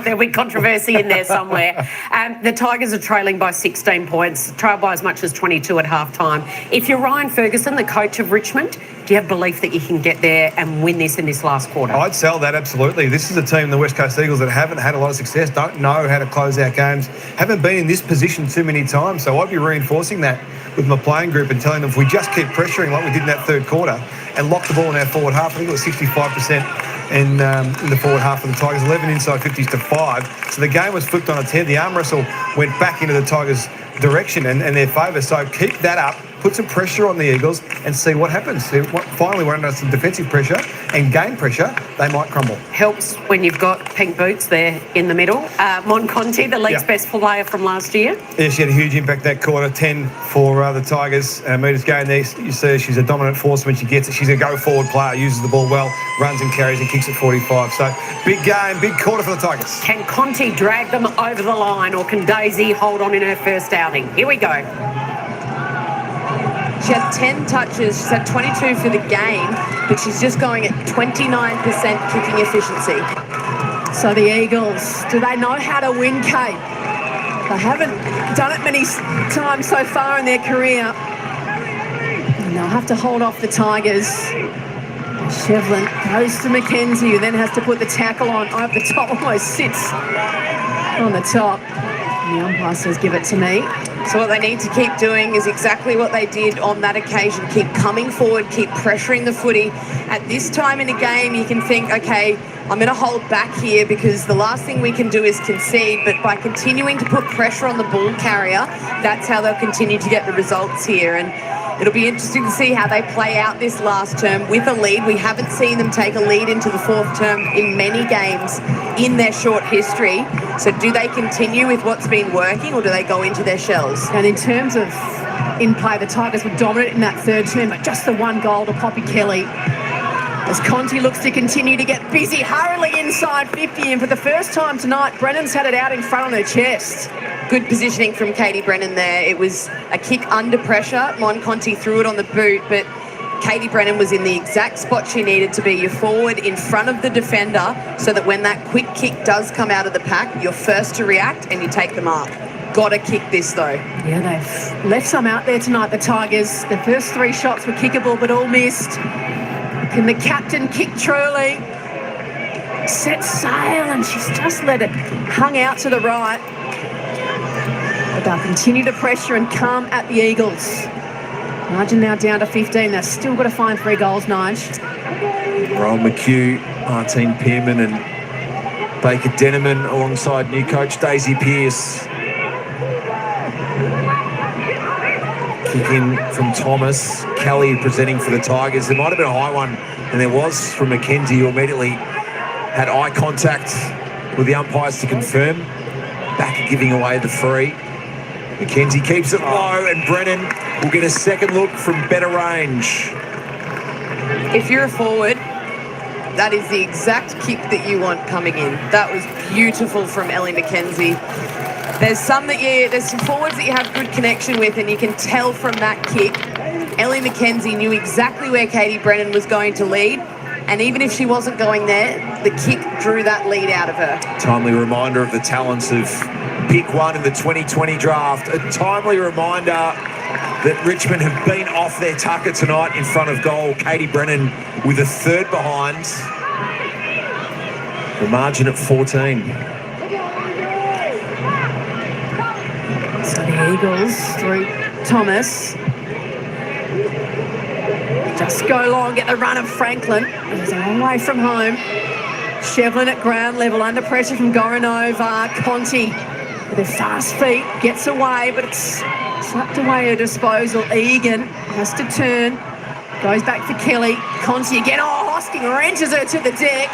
There'll be controversy in there somewhere. The Tigers are trailing by 16 points, trailed by as much as 22 at half-time. If you're Ryan Ferguson, the coach of Richmond, do you have belief that you can get there and win this in this last quarter? I'd sell that, absolutely. This is a team, the West Coast Eagles, that haven't had a lot of success, don't know how to close out games, haven't been in this position too many times. So I'd be reinforcing that with my playing group and telling them if we just keep pressuring like we did in that third quarter and lock the ball in our forward half, I think it was 65% in the forward half of the Tigers, 11 inside 50s to 5. So the game was flipped on its head. The arm wrestle went back into the Tigers' direction and their favour. So keep that up, put some pressure on the Eagles and see what happens. Finally, we're under some defensive pressure and game pressure, they might crumble. Helps when you've got pink boots there in the middle. Mon Conti, the league's best player from last year. Yeah, she had a huge impact that quarter, 10 for the Tigers. Metres going there, you see she's a dominant force when she gets it. She's a go-forward player, uses the ball well, runs and carries and kicks at 45. So big game, big quarter for the Tigers. Can Conti drag them over the line or can Daisy hold on in her first outing? Here we go. She had 10 touches, she's had 22 for the game, but she's just going at 29% kicking efficiency. So the Eagles, do they know how to win, Kate? They haven't done it many times so far in their career. And they'll have to hold off the Tigers. Shevlin goes to McKenzie, who then has to put the tackle on over the top, almost sits on the top. And the umpire says, give it to me. So what they need to keep doing is exactly what they did on that occasion. Keep coming forward, keep pressuring the footy. At this time in a game, you can think, okay, I'm going to hold back here because the last thing we can do is concede. But by continuing to put pressure on the ball carrier, that's how they'll continue to get the results here. And it'll be interesting to see how they play out this last term with a lead. We haven't seen them take a lead into the fourth term in many games in their short history. So do they continue with what's been working or do they go into their shells? And in terms of in play, the Tigers were dominant in that third term, but just the one goal to Poppy Kelly. As Conti looks to continue to get busy, hurriedly inside 50, and for the first time tonight, Brennan's had it out in front on her chest. Good positioning from Katie Brennan there. It was a kick under pressure. Mon Conti threw it on the boot, but Katie Brennan was in the exact spot she needed to be. You're forward in front of the defender so that when that quick kick does come out of the pack, you're first to react and you take the mark. Got to kick this though. Yeah, they've left some out there tonight, the Tigers. The first 3 shots were kickable, but all missed. Can the captain kick truly? Set sail, and she's just let it hung out to the right. But they'll continue to pressure and come at the Eagles. Margin now down to 15. They've still got to find 3 goals, Nige. Rowan McHugh, Martine Pearman and Baker Denneman alongside new coach Daisy Pearce. Kick in from Thomas. Kelly presenting for the Tigers. There might have been a high one, and there was from McKenzie, who immediately had eye contact with the umpires to confirm. Back giving away the free. McKenzie keeps it low, and Brennan will get a second look from better range. If you're a forward, that is the exact kick that you want coming in. That was beautiful from Ellie McKenzie. There's some forwards that you have good connection with, and you can tell from that kick. Ellie McKenzie knew exactly where Katie Brennan was going to lead, and even if she wasn't going there, the kick drew that lead out of her. Timely reminder of the talents of pick 1 in the 2020 draft. A timely reminder that Richmond have been off their tucker tonight in front of goal. Katie Brennan with a third behind. The margin at 14. So the Eagles through Thomas. Just go long, get the run of Franklin. He's a long way from home. Shevlin at ground level, under pressure from Goranova. Conti with her fast feet, gets away, but it's slapped away her disposal. Egan has to turn, goes back for Kelly. Conti again, Hosking wrenches her to the deck.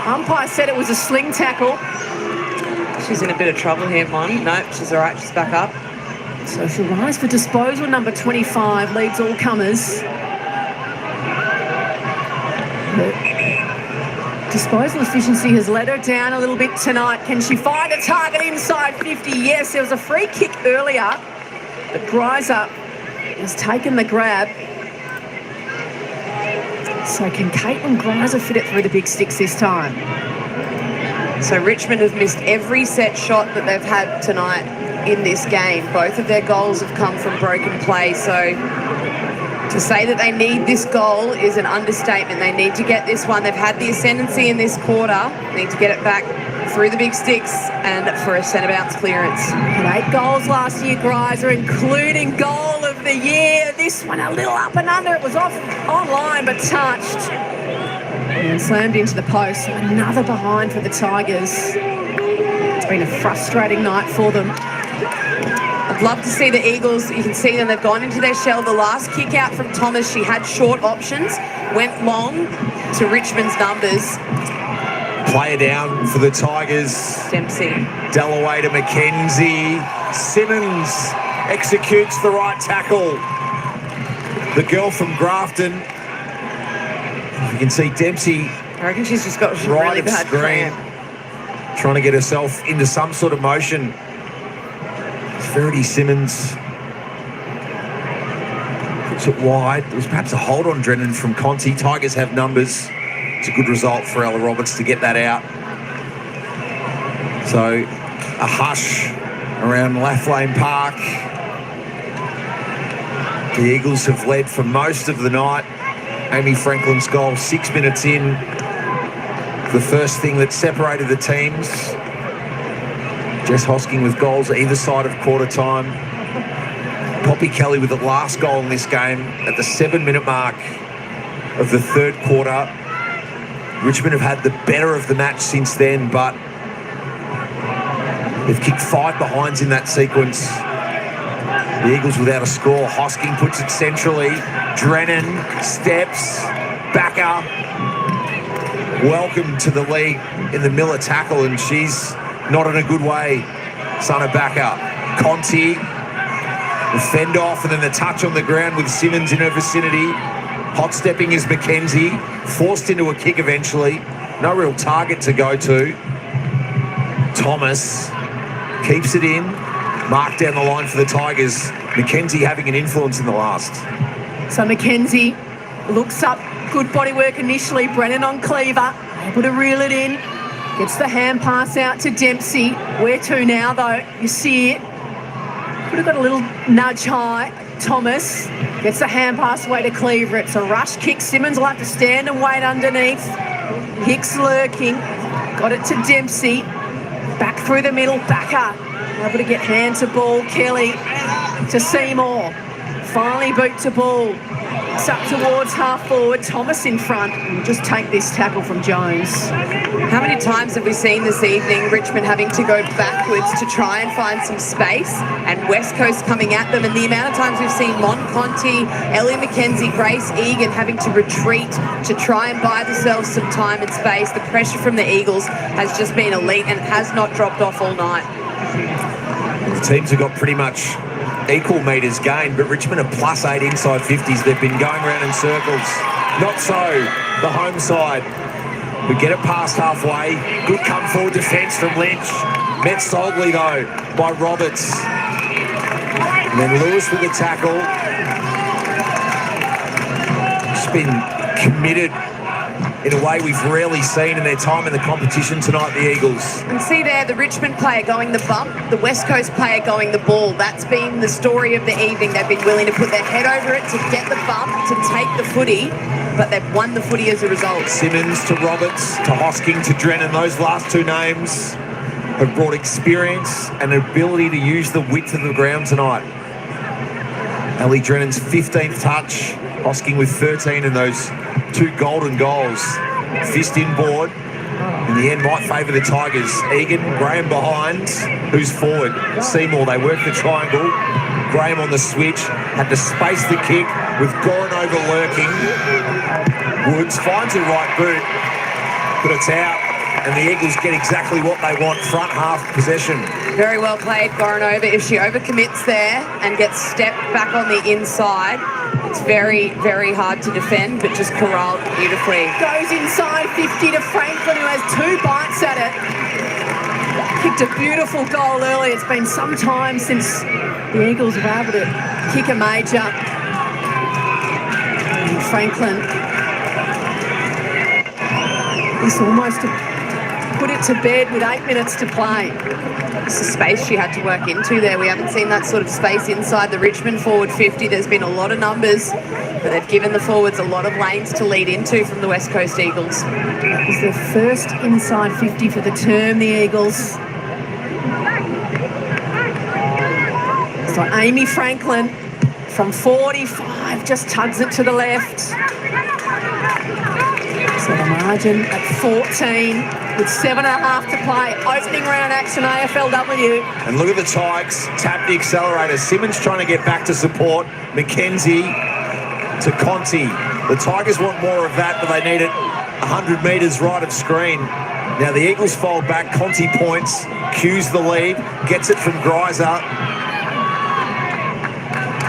Umpire said it was a sling tackle. She's in a bit of trouble here, Mon. Nope, she's all right, she's back up. So she'll rise for disposal, number 25, leads all comers. Disposal efficiency has let her down a little bit tonight. Can she find a target inside 50? Yes, there was a free kick earlier, but Greiser has taken the grab. So can Caitlin Greiser fit it through the big sticks this time? So Richmond have missed every set shot that they've had tonight in this game. Both of their goals have come from broken play. So to say that they need this goal is an understatement. They need to get this one. They've had the ascendancy in this quarter. They need to get it back through the big sticks and for a centre bounce clearance. And 8 goals last year, Greiser, including goal of the year. This one a little up and under. It was off online but touched. And slammed into the post. Another behind for the Tigers. It's been a frustrating night for them. I'd love to see the Eagles. You can see them. They've gone into their shell. The last kick out from Thomas, she had short options, went long to Richmond's numbers. Player down for the Tigers. Dempsey. Dalloway to McKenzie. Simmons executes the right tackle. The girl from Grafton. You can see Dempsey. I reckon she's just got right really of bad screen, cramp. trying to get herself into some sort of motion. Verity Simmons puts it wide. There was perhaps a hold on Drennan from Conti. Tigers have numbers. It's a good result for Ella Roberts to get that out. So a hush around Lathlane Park. The Eagles have led for most of the night. Amy Franklin's goal 6 minutes in. The first thing that separated the teams. Jess Hosking with goals either side of quarter time. Poppy Kelly with the last goal in this game at the 7-minute mark of the third quarter. Richmond have had the better of the match since then, but they've kicked 5 behinds in that sequence. The Eagles without a score. Hosking puts it centrally. Drennan steps. Backer. Welcome to the league in the Miller tackle, and she's not in a good way. Sana Backer. Conti. The fend off, and then the touch on the ground with Simmons in her vicinity. Hot stepping is McKenzie. Forced into a kick eventually. No real target to go to. Thomas keeps it in. Mark down the line for the Tigers. McKenzie having an influence in the last. So McKenzie looks up. Good body work initially. Brennan on Cleaver. Able to reel it in. Gets the hand pass out to Dempsey. Where to now, though? You see it. Could have got a little nudge high. Thomas gets the hand pass away to Cleaver. It's a rush kick. Simmons will have to stand and wait underneath. Hicks lurking. Got it to Dempsey. Back through the middle. Backer. Able to get hand to ball. Kelly to Seymour. Finally boot to ball. It's up towards half forward. Thomas in front. We'll just take this tackle from Jones. How many times have we seen this evening Richmond having to go backwards to try and find some space, and West Coast coming at them, and the amount of times we've seen Mon Conti, Ellie McKenzie, Grace Egan having to retreat to try and buy themselves some time and space. The pressure from the Eagles has just been elite and has not dropped off all night. The teams have got pretty much equal metres gained, but Richmond are +8 inside 50s. They've been going around in circles. Not so the home side. We get it past halfway. Good come forward defence from Lynch. Met solidly though by Roberts. And then Lewis with the tackle. Just been committed in a way we've rarely seen in their time in the competition tonight, the Eagles. And see there, the Richmond player going the bump, the West Coast player going the ball. That's been the story of the evening. They've been willing to put their head over it to get the bump, to take the footy, but they've won the footy as a result. Simmons to Roberts, to Hosking, to Drennan. Those last two names have brought experience and an ability to use the width of the ground tonight. Ellie Drennan's 15th touch, Hosking with 13 in those 2 golden goals. Fist inboard. In the end, might favour the Tigers. Egan, Graham behind. Who's forward? Seymour. They work the triangle. Graham on the switch. Had to space the kick with Goran over lurking. Woods finds a right boot, but it's out. And the Eagles get exactly what they want, front half possession. Very well played, Goranova. If she overcommits there and gets stepped back on the inside, it's very, very hard to defend, but just corralled beautifully. Goes inside 50 to Franklin, who has 2 bites at it. Kicked a beautiful goal early. It's been some time since the Eagles were able to kick a major. And Franklin This almost put it to bed with 8 minutes to play. It's the space she had to work into there. We haven't seen that sort of space inside the Richmond forward 50. There's been a lot of numbers, but they've given the forwards a lot of lanes to lead into from the West Coast Eagles. It was their first inside 50 for the term, the Eagles. So Amy Franklin from 45 just tugs it to the left. So the margin at 14 with 7.5 to play. Opening round action, AFLW. And look at the Tigers, tap the accelerator. Simmons trying to get back to support. McKenzie to Conti. The Tigers want more of that, but they need it 100 metres right of screen. Now the Eagles fold back. Conti points, cues the lead, gets it from Greiser.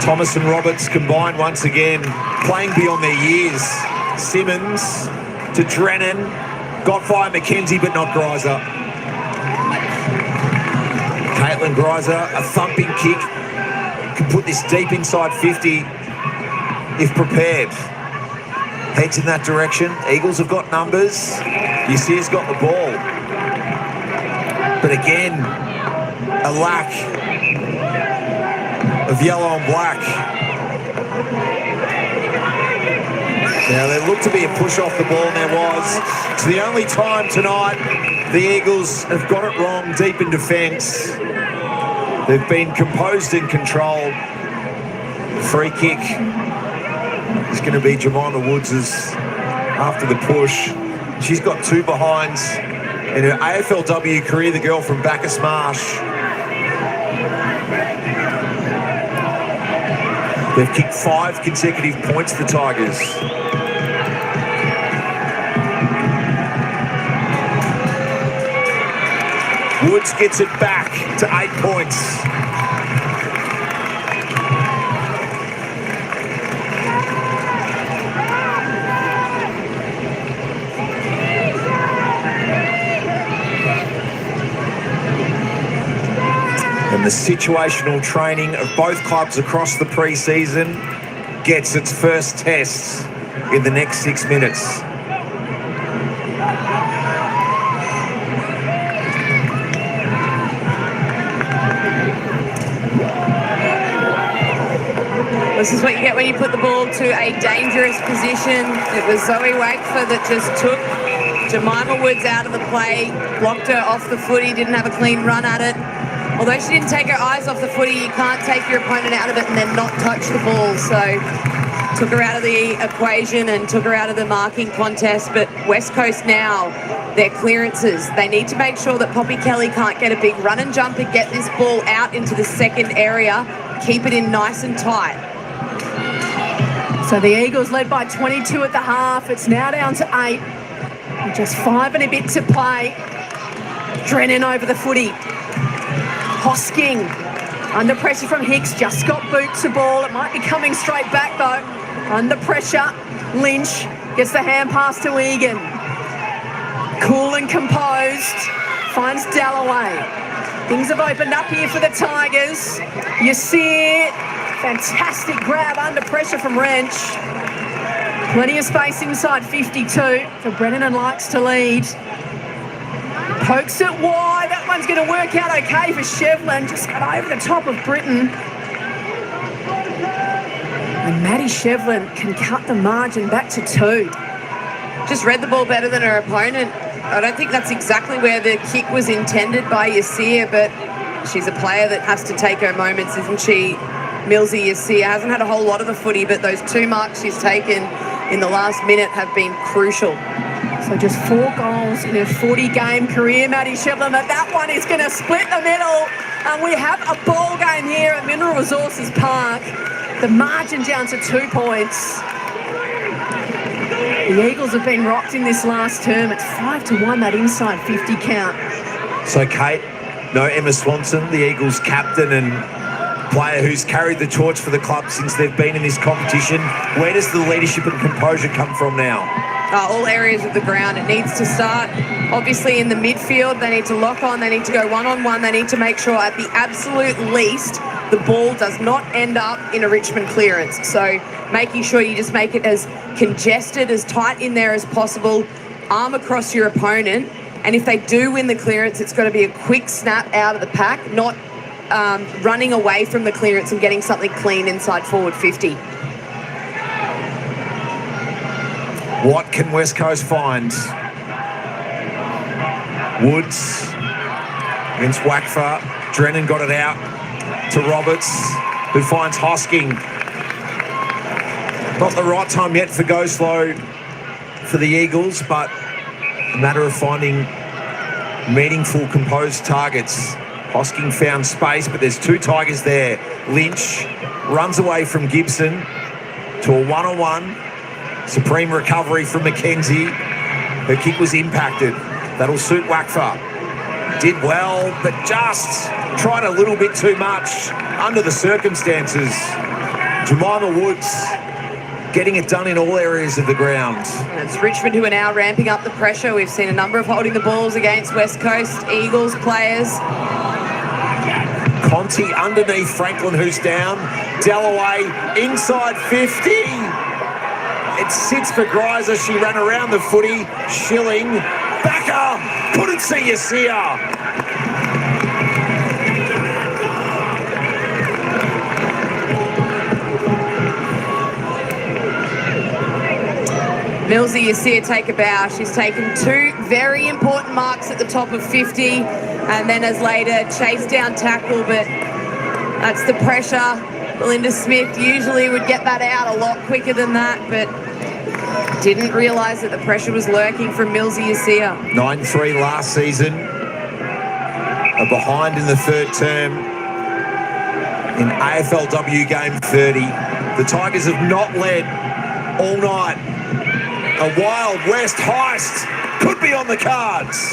Thomas and Roberts combined once again, playing beyond their years. Simmons to Drennan. Got by McKenzie, but not Greiser. Caitlin Greiser, a thumping kick. Can put this deep inside 50 if prepared. Heads in that direction. Eagles have got numbers. Yassir's got the ball. But again, a lack of yellow and black. Now, there looked to be a push off the ball, and there was. It's the only time tonight the Eagles have got it wrong deep in defence. They've been composed and controlled. Free kick is going to be Jemima Woods' after the push. She's got 2 behinds in her AFLW career, the girl from Bacchus Marsh. They've kicked 5 consecutive points, the Tigers. Woods gets it back to 8 points. And the situational training of both clubs across the pre-season gets its first test in the next 6 minutes. This is what you get when you put the ball to a dangerous position. It was Zoe Wakefer that just took Jemima Woods out of the play, blocked her off the footy, didn't have a clean run at it. Although she didn't take her eyes off the footy, you can't take your opponent out of it and then not touch the ball. So took her out of the equation and took her out of the marking contest. But West Coast now, their clearances, they need to make sure that Poppy Kelly can't get a big run and jump and get this ball out into the second area. Keep it in nice and tight. So the Eagles led by 22 at the half. It's now down to 8. With just 5 and a bit to play. Drennan over the footy. Hosking under pressure from Hicks. Just got boot to ball. It might be coming straight back though. Under pressure. Lynch gets the hand pass to Egan. Cool and composed. Finds Dalloway. Things have opened up here for the Tigers. Yassir. Fantastic grab under pressure from Wrench. Plenty of space inside 52 for Brennan and Likes to lead. Pokes it wide. That one's going to work out okay for Shevlin. Just got over the top of Britton. And Maddie Shevlin can cut the margin back to 2. Just read the ball better than her opponent. I don't think that's exactly where the kick was intended by Yassir, but she's a player that has to take her moments, isn't she? Millsy Yassir hasn't had a whole lot of the footy, but those 2 marks she's taken in the last minute have been crucial. So just 4 goals in her 40-game career, Maddie Shevlin. That one is going to split the middle. And we have a ball game here at Mineral Resources Park. The margin down to 2 points. The Eagles have been rocked in this last term. It's 5-1, that inside 50 count. So, Kate, no Emma Swanson, the Eagles captain and player who's carried the torch for the club since they've been in this competition. Where does the leadership and composure come from now? All areas of the ground. It needs to start, obviously, in the midfield. They need to lock on. They need to go one-on-one. They need to make sure, at the absolute least, the ball does not end up in a Richmond clearance. So making sure you just make it as congested, as tight in there as possible. arm across your opponent, and if they do win the clearance, it's got to be a quick snap out of the pack, not running away from the clearance and getting something clean inside forward 50. What can West Coast find? Woods against Wakfa. Drennan got it out to Roberts, who finds Hosking. Not the right time yet for go slow for the Eagles, but a matter of finding meaningful, composed targets. Hosking found space, but there's two Tigers there. Lynch runs away from Gibson to a one-on-one. Supreme recovery from McKenzie. Her kick was impacted. That'll suit Wakfa. Did well, but just tried a little bit too much under the circumstances. Jemima Woods getting it done in all areas of the ground. And it's Richmond who are now ramping up the pressure. We've seen a number of holding the balls against West Coast Eagles players. Conti underneath Franklin, who's down. Dalloway inside 50. It sits for Greiser. She ran around the footy. Schilling. Backer. Couldn't see you see her. Millsy, you see her take a bow. She's taken two very important marks at the top of 50 and then has laid a chase down tackle, but that's the pressure. Belinda Smith usually would get that out a lot quicker than that, but didn't realise that the pressure was lurking from Millsy Yasir. 9-3 last season. A behind in the third term in AFLW game 30. The Tigers have not led all night. A Wild West heist could be on the cards.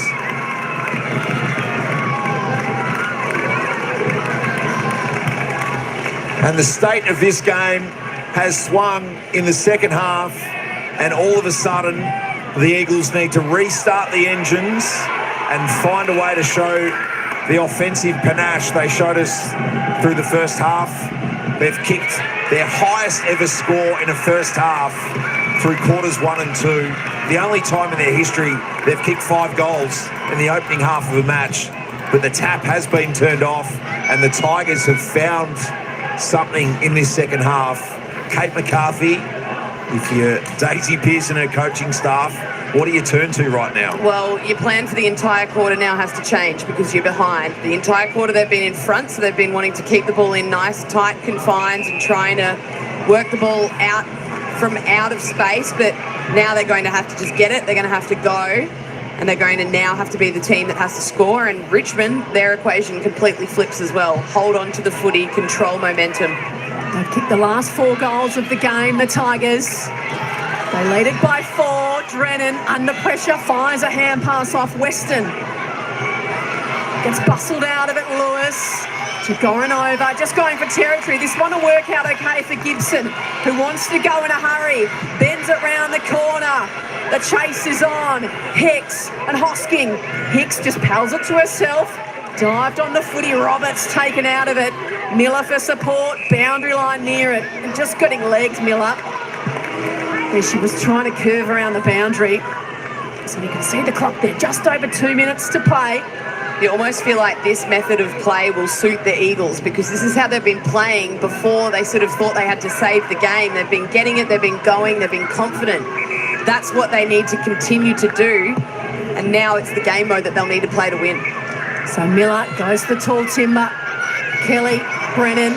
And the state of this game has swung in the second half, and all of a sudden the Eagles need to restart the engines and find a way to show the offensive panache they showed us through the first half. They've kicked their highest ever score in a first half through quarters 1 and 2. The only time in their history they've kicked 5 goals in the opening half of a match. But the tap has been turned off, and the Tigers have found something in this second half. Kate McCarthy, if you're Daisy Pearson and her coaching staff, what do you turn to right now? Well, your plan for the entire quarter now has to change because you're behind. The entire quarter they've been in front, so they've been wanting to keep the ball in nice, tight confines and trying to work the ball out from out of space, but now they're going to have to just get it. They're going to have to go, and they're going to now have to be the team that has to score. And Richmond, their equation completely flips as well. Hold on to the footy, control momentum. They've kicked the last 4 goals of the game, the Tigers. They lead it by 4. Drennan, under pressure, fires a hand pass off Weston. Gets bustled out of it, Lewis. To Goranova, just going for territory. This one will work out okay for Gibson, who wants to go in a hurry. Bends it round the corner. The chase is on. Hicks and Hosking. Hicks just pals it to herself. Dived on the footy. Roberts taken out of it. Miller for support. Boundary line near it. And just getting legs, Miller. There she was trying to curve around the boundary. So you can see the clock there. Just over 2 minutes to play. You almost feel like this method of play will suit the Eagles because this is how they've been playing before they sort of thought they had to save the game. They've been getting it, they've been going, they've been confident. That's what they need to continue to do, and now it's the game mode that they'll need to play to win. So Miller goes for the tall timber. Kelly, Brennan,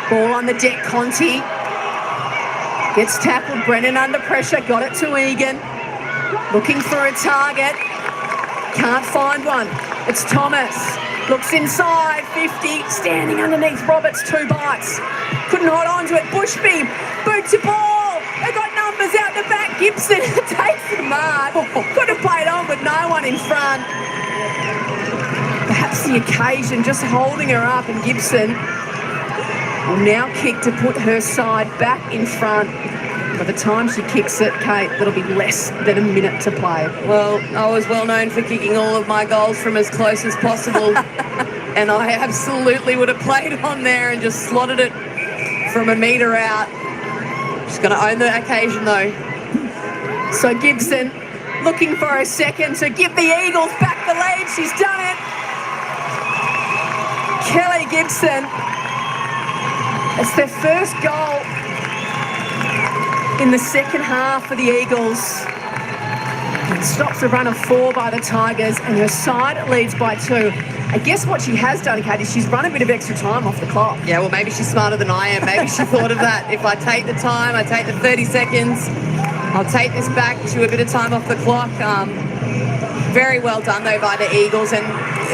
ball on the deck, Conti. Gets tackled, Brennan under pressure, got it to Egan. Looking for a target, can't find one. It's Thomas, looks inside, 50, standing underneath Roberts, 2 bites. Couldn't hold on to it, Bushby, boots a ball. They've got numbers out the back, Gibson takes the mark. Could have played on with no one in front. Perhaps the occasion, just holding her up, and Gibson will now kick to put her side back in front. By the time she kicks it, Kate, that'll be less than a minute to play. Well, I was well known for kicking all of my goals from as close as possible. And I absolutely would have played on there and just slotted it from a metre out. Just going to own the occasion, though. So Gibson looking for a second to give the Eagles back the lead. She's done it. Kelly Gibson. It's their first goal in the second half for the Eagles. It stops a run of 4 by the Tigers, and her side leads by 2. I guess what she has done, Katie, she's run a bit of extra time off the clock. Yeah, well, maybe she's smarter than I am. Maybe she thought of that. If I take the time, I take the 30 seconds, I'll take this back to a bit of time off the clock. Very well done, though, by the Eagles. And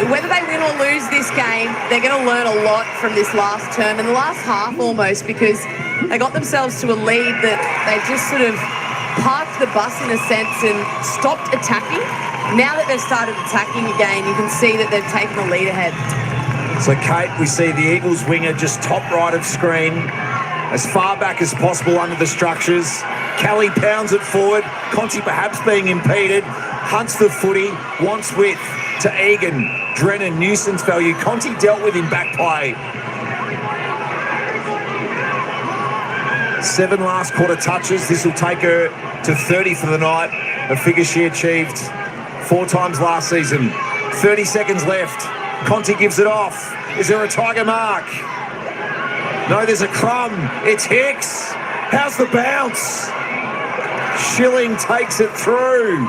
whether they win or lose this game, they're going to learn a lot from this last term and the last half almost, because they got themselves to a lead that they just sort of parked the bus in a sense and stopped attacking. Now that they've started attacking again, you can see that they've taken the lead ahead. So, Kate, we see the Eagles winger just top right of screen, as far back as possible under the structures. Kelly pounds it forward. Conti perhaps being impeded. Hunts the footy. Wants width to Egan. Drennan, nuisance value. Conti dealt with in back play. 7 last quarter touches. This will take her to 30 for the night, a figure she achieved 4 times last season. 30 seconds left. Conti gives it off. Is there a Tiger mark? No, there's a crumb. It's Hicks. How's the bounce? Schilling takes it through.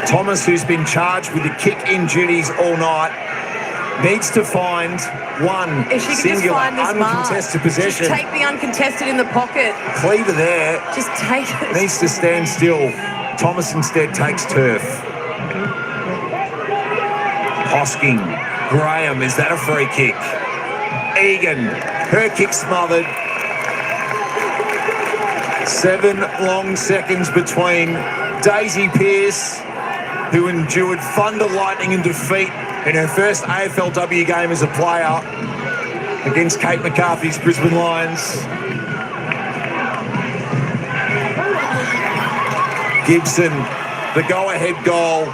Thomas, who's been charged with the kick-in duties all night, needs to find one If she can singular just find this uncontested mark, possession. just take the uncontested in the pocket. Cleaver there. Just take it. Needs to stand still. Thomas instead takes turf. Hosking. Graham, is that a free kick? Egan, her kick smothered. 7 long seconds between Daisy Pearce, who endured thunder, lightning and defeat in her first AFLW game as a player against Kate McCarthy's Brisbane Lions. Gibson, the go-ahead goal.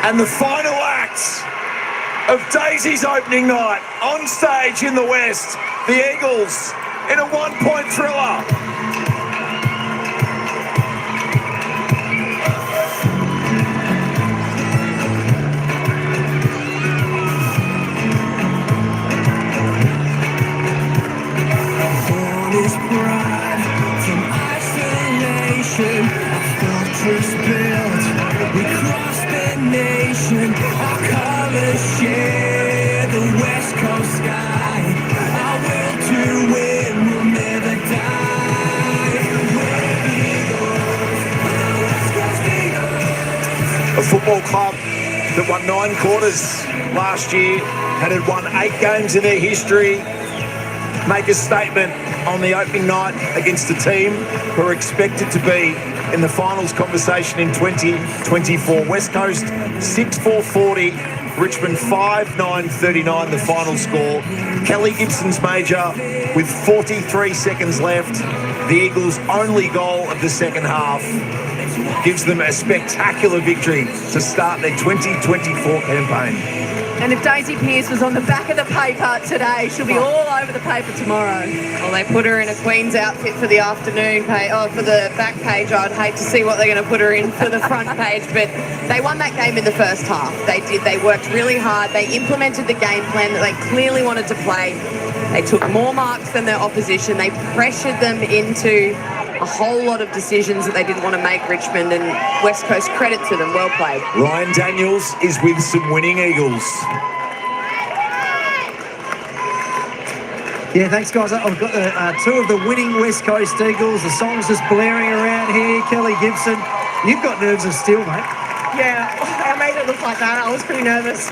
And the final act of Daisy's opening night on stage in the West. The Eagles in a 1-point thriller. We cross the nation, our colors share the West Coast sky. Our will to win will never die. We're Eagles, the West Coast Eagles. A football club that won 9 quarters last year, had won 8 games in their history, make a statement on the opening night against a team who are expected to be in the finals conversation in 2024. West Coast 6-4-40, Richmond 5-9-39 the final score. Kelly Gibson's major with 43 seconds left. The Eagles' only goal of the second half gives them a spectacular victory to start their 2024 campaign. And if Daisy Pearce was on the back of the paper today, she'll be all over the paper tomorrow. Well, they put her in a Queen's outfit for the afternoon page, for the back page. I'd hate to see what they're going to put her in for the front page, but they won that game in the first half. They did. They worked really hard. They implemented the game plan that they clearly wanted to play. They took more marks than their opposition. They pressured them into a whole lot of decisions that they didn't want to make, Richmond, and West Coast, credit to them. Well played. Ryan Daniels is with some winning Eagles. Yeah, thanks, guys. I've got the 2 of the winning West Coast Eagles. The song's just blaring around here. Kelly Gibson, you've got nerves of steel, mate. Yeah, I made it look like that. I was pretty nervous.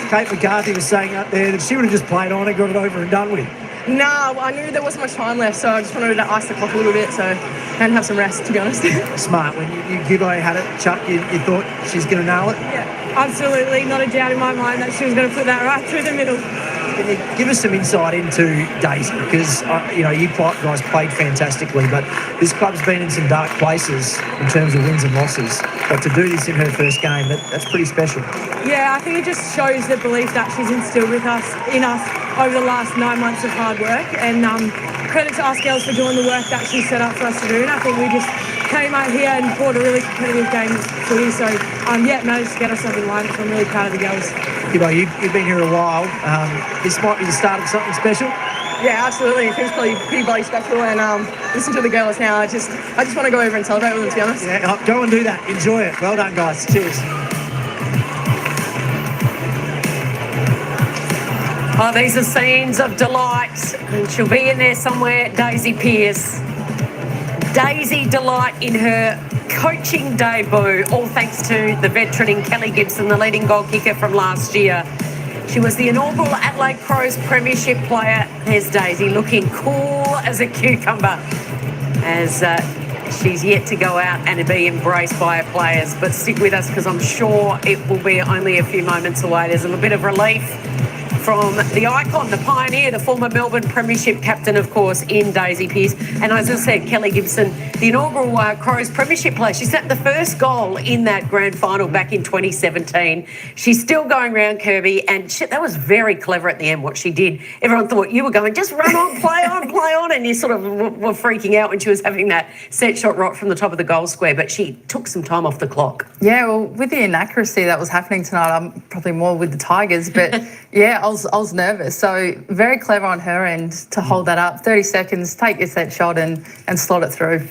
Kate McCarthy was saying up there that she would have just played on and got it over and done with. No, I knew there wasn't much time left, so I just wanted to ice the clock a little bit, and have some rest, to be honest. Smart. When Gibbo had it, Chuck, you thought she's going to nail it? Yeah, absolutely. Not a doubt in my mind that she was going to put that right through the middle. Can you give us some insight into Daisy? Because, you guys played fantastically, but this club's been in some dark places in terms of wins and losses. But to do this in her first game, that's pretty special. Yeah, I think it just shows the belief that she's instilled in us over the last 9 months of hard work. And credit to us girls for doing the work that she set up for us to do. And I think we just came out here and brought a really competitive game of footy. So, managed to get ourselves in line. So I'm really proud of the girls. Gibbo, you've been here a while. This might be the start of something special. Yeah, absolutely. It feels pretty bloody special, and listen to the girls now. I just want to go over and celebrate with them, to be honest. Yeah, go and do that. Enjoy it. Well done, guys. Cheers. Oh, these are scenes of delight. And she'll be in there somewhere, Daisy Pearce. Daisy Delight in her coaching debut, all thanks to the veteran in Kelly Gibson, the leading goal kicker from last year. She was the inaugural Adelaide Crows Premiership player. There's Daisy looking cool as a cucumber as she's yet to go out and be embraced by her players. But stick with us because I'm sure it will be only a few moments away. There's a little bit of relief from the icon, the pioneer, the former Melbourne Premiership captain, of course, in Daisy Pearce. And as I said, Kelly Gibson, the inaugural Crows Premiership player. She set the first goal in that grand final back in 2017. She's still going round Kirby, and shit, that was very clever at the end, what she did. Everyone thought you were going, just run on, play on, and you sort of were freaking out when she was having that set shot right from the top of the goal square, but she took some time off the clock. Yeah, well, with the inaccuracy that was happening tonight, I'm probably more with the Tigers, but yeah, I was nervous. So very clever on her end to hold that up. 30 seconds, take your set shot and slot it through.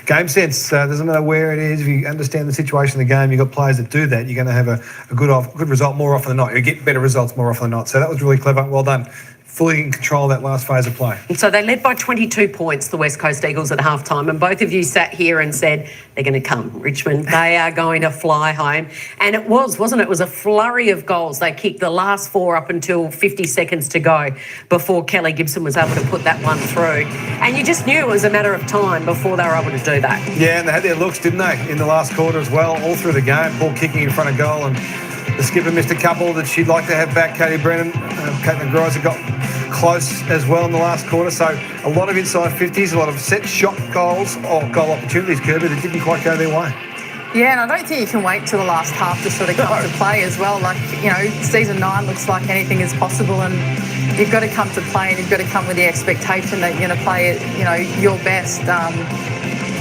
Game sense, doesn't matter where it is. If you understand the situation of the game, you've got players that do that, you're going to have a good result more often than not. You get better results more often than not. So that was really clever. Well done. Fully in control of that last phase of play. And so they led by 22 points, the West Coast Eagles, at halftime. And both of you sat here and said, they're going to come, Richmond. They are going to fly home. And it was, wasn't it? It was a flurry of goals. They kicked the last four up until 50 seconds to go before Kelly Gibson was able to put that one through. And you just knew it was a matter of time before they were able to do that. Yeah, and they had their looks, didn't they, in the last quarter as well, all through the game. Ball kicking in front of goal, and the skipper missed a couple that she'd like to have back. Katie Brennan, Caitlin Griser got close as well in the last quarter. So a lot of inside 50s, a lot of set shot goals or goal opportunities, Kirby, that didn't quite go their way. Yeah, and I don't think you can wait till the last half to sort of come to play as well. Like, you know, season 9 looks like anything is possible, and you've got to come to play, and you've got to come with the expectation that you're going to play it, you know, your best.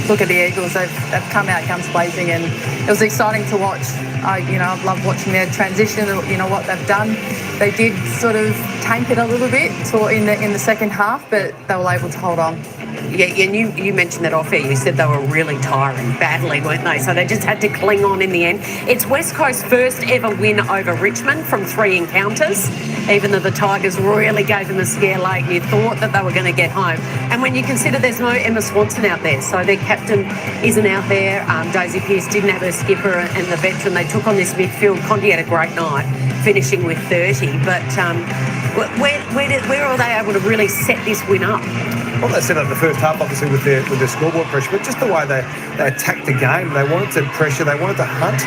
Look at the Eagles, they've come out guns blazing, and it was exciting to watch. I've loved watching their transition, you know, what they've done. They did sort of tank it a little bit in the second half, but they were able to hold on. Yeah, and you mentioned that off air. You said they were really tiring badly, weren't they? So they just had to cling on in the end. It's West Coast's first ever win over Richmond from 3 encounters, even though the Tigers really gave them a scare late. You thought that they were going to get home. And when you consider there's no Emma Swanson out there, so their captain isn't out there. Daisy Pearce didn't have her skipper and the veteran. They took on this midfield. Conti had a great night, finishing with 30. But where are they able to really set this win up? Well, they set up the first half, obviously, with their scoreboard pressure, but just the way they attacked the game. They wanted to pressure, they wanted to hunt.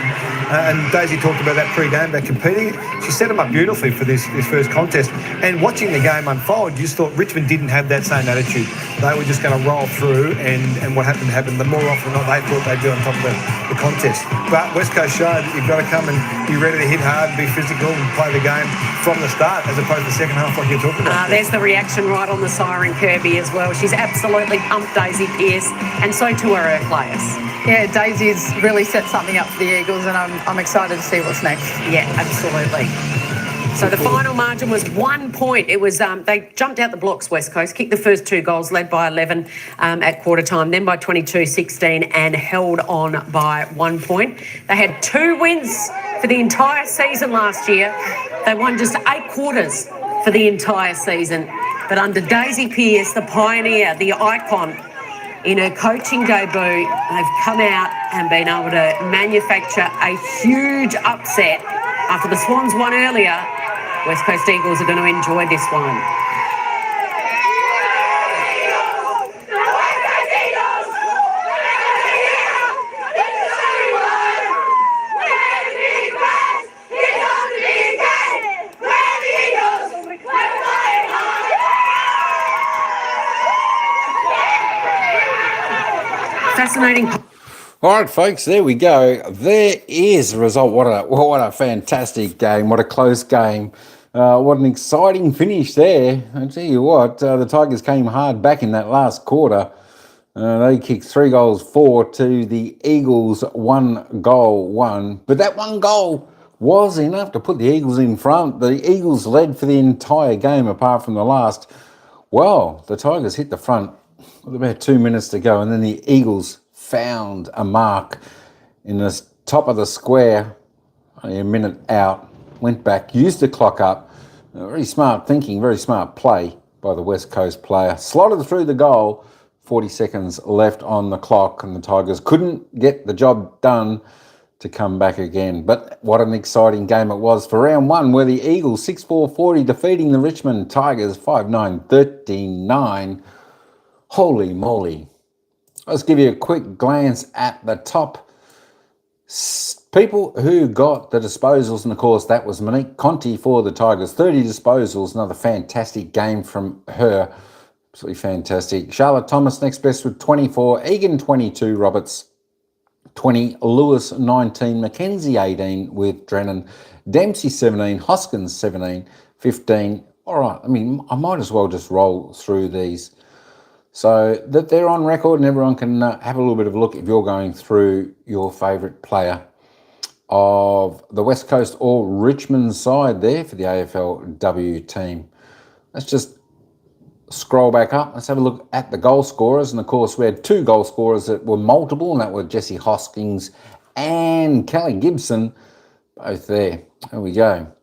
And Daisy talked about that pre-game, about competing. She set them up beautifully for this first contest. And watching the game unfold, you just thought Richmond didn't have that same attitude. They were just going to roll through, and what happened. The more often than not, they thought they'd be on top of the contest. But West Coast showed that you've got to come and be ready to hit hard, be physical, and play the game from the start, as opposed to the second half like you're talking about. There's the reaction right on the siren, Kirby, as well. She's absolutely pumped Daisy Pearce, and so too are her players. Yeah, Daisy's really set something up for the Eagles, and I'm excited to see what's next. Yeah, absolutely. So the final margin was 1 point. It was they jumped out the blocks, West Coast, kicked the first 2 goals, led by 11 at quarter time, then by 22-16, and held on by 1 point. They had 2 wins for the entire season last year. They won just 8 quarters for the entire season. But under Daisy Pearce, the pioneer, the icon, in her coaching debut, they've come out and been able to manufacture a huge upset. After the Swans won earlier, West Coast Eagles are going to enjoy this one. Fascinating. All right, folks, there we go. There is the result. What a fantastic game. What a close game. What an exciting finish there. I tell you what, the Tigers came hard back in that last quarter. They kicked 3 goals 4 to the Eagles 1 goal 1. But that 1 goal was enough to put the Eagles in front. The Eagles led for the entire game apart from the last. Well, the Tigers hit the front with about 2 minutes to go, and then the Eagles found a mark in the top of the square, only a minute out. Went back, used the clock up. Very smart thinking, very smart play by the West Coast player. Slotted through the goal, 40 seconds left on the clock, and the Tigers couldn't get the job done to come back again. But what an exciting game it was for round one, where the Eagles 6-4-40 defeating the Richmond Tigers 5-9-39. Holy moly. Let's give you a quick glance at the top people who got the disposals, and of course that was Monique Conti for the Tigers. 30 disposals, another fantastic game from her. Absolutely fantastic. Charlotte Thomas next best with 24, Egan 22, Roberts 20, Lewis 19, Mackenzie 18 with Drennan, Dempsey 17, Hoskins 17, 15. All right, I mean, I might as well just roll through these so that they're on record and everyone can have a little bit of a look if you're going through your favourite player of the West Coast or Richmond side there for the AFLW team. Let's just scroll back up. Let's have a look at the goal scorers. And of course, we had 2 goal scorers that were multiple, and that were Jesse Hoskins and Kelly Gibson, both there. There we go.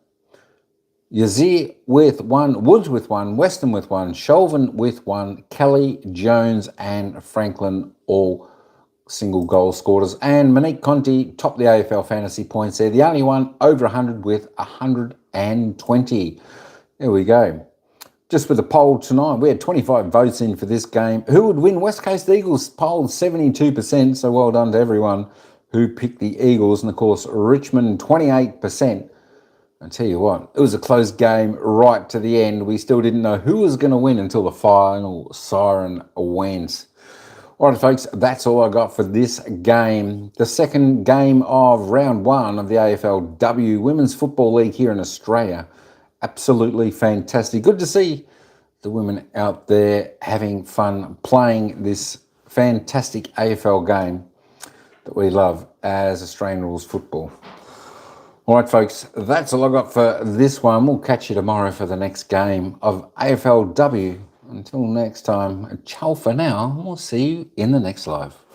Yazir with 1, Woods with 1, Weston with 1, Shelvin with 1, Kelly, Jones and Franklin all single goal scorers. And Monique Conti topped the AFL fantasy points there. The only one over 100 with 120. There we go. Just with the poll tonight, we had 25 votes in for this game. Who would win? West Coast Eagles polled 72%, so well done to everyone who picked the Eagles. And of course, Richmond 28%. I tell you what, it was a close game right to the end. We still didn't know who was going to win until the final siren went. All right, folks, that's all I got for this game. The second game of round 1 of the AFLW Women's Football League here in Australia. Absolutely fantastic. Good to see the women out there having fun playing this fantastic AFL game that we love as Australian rules football. All right, folks, that's all I got for this one. We'll catch you tomorrow for the next game of AFLW. Until next time, ciao for now. We'll see you in the next live.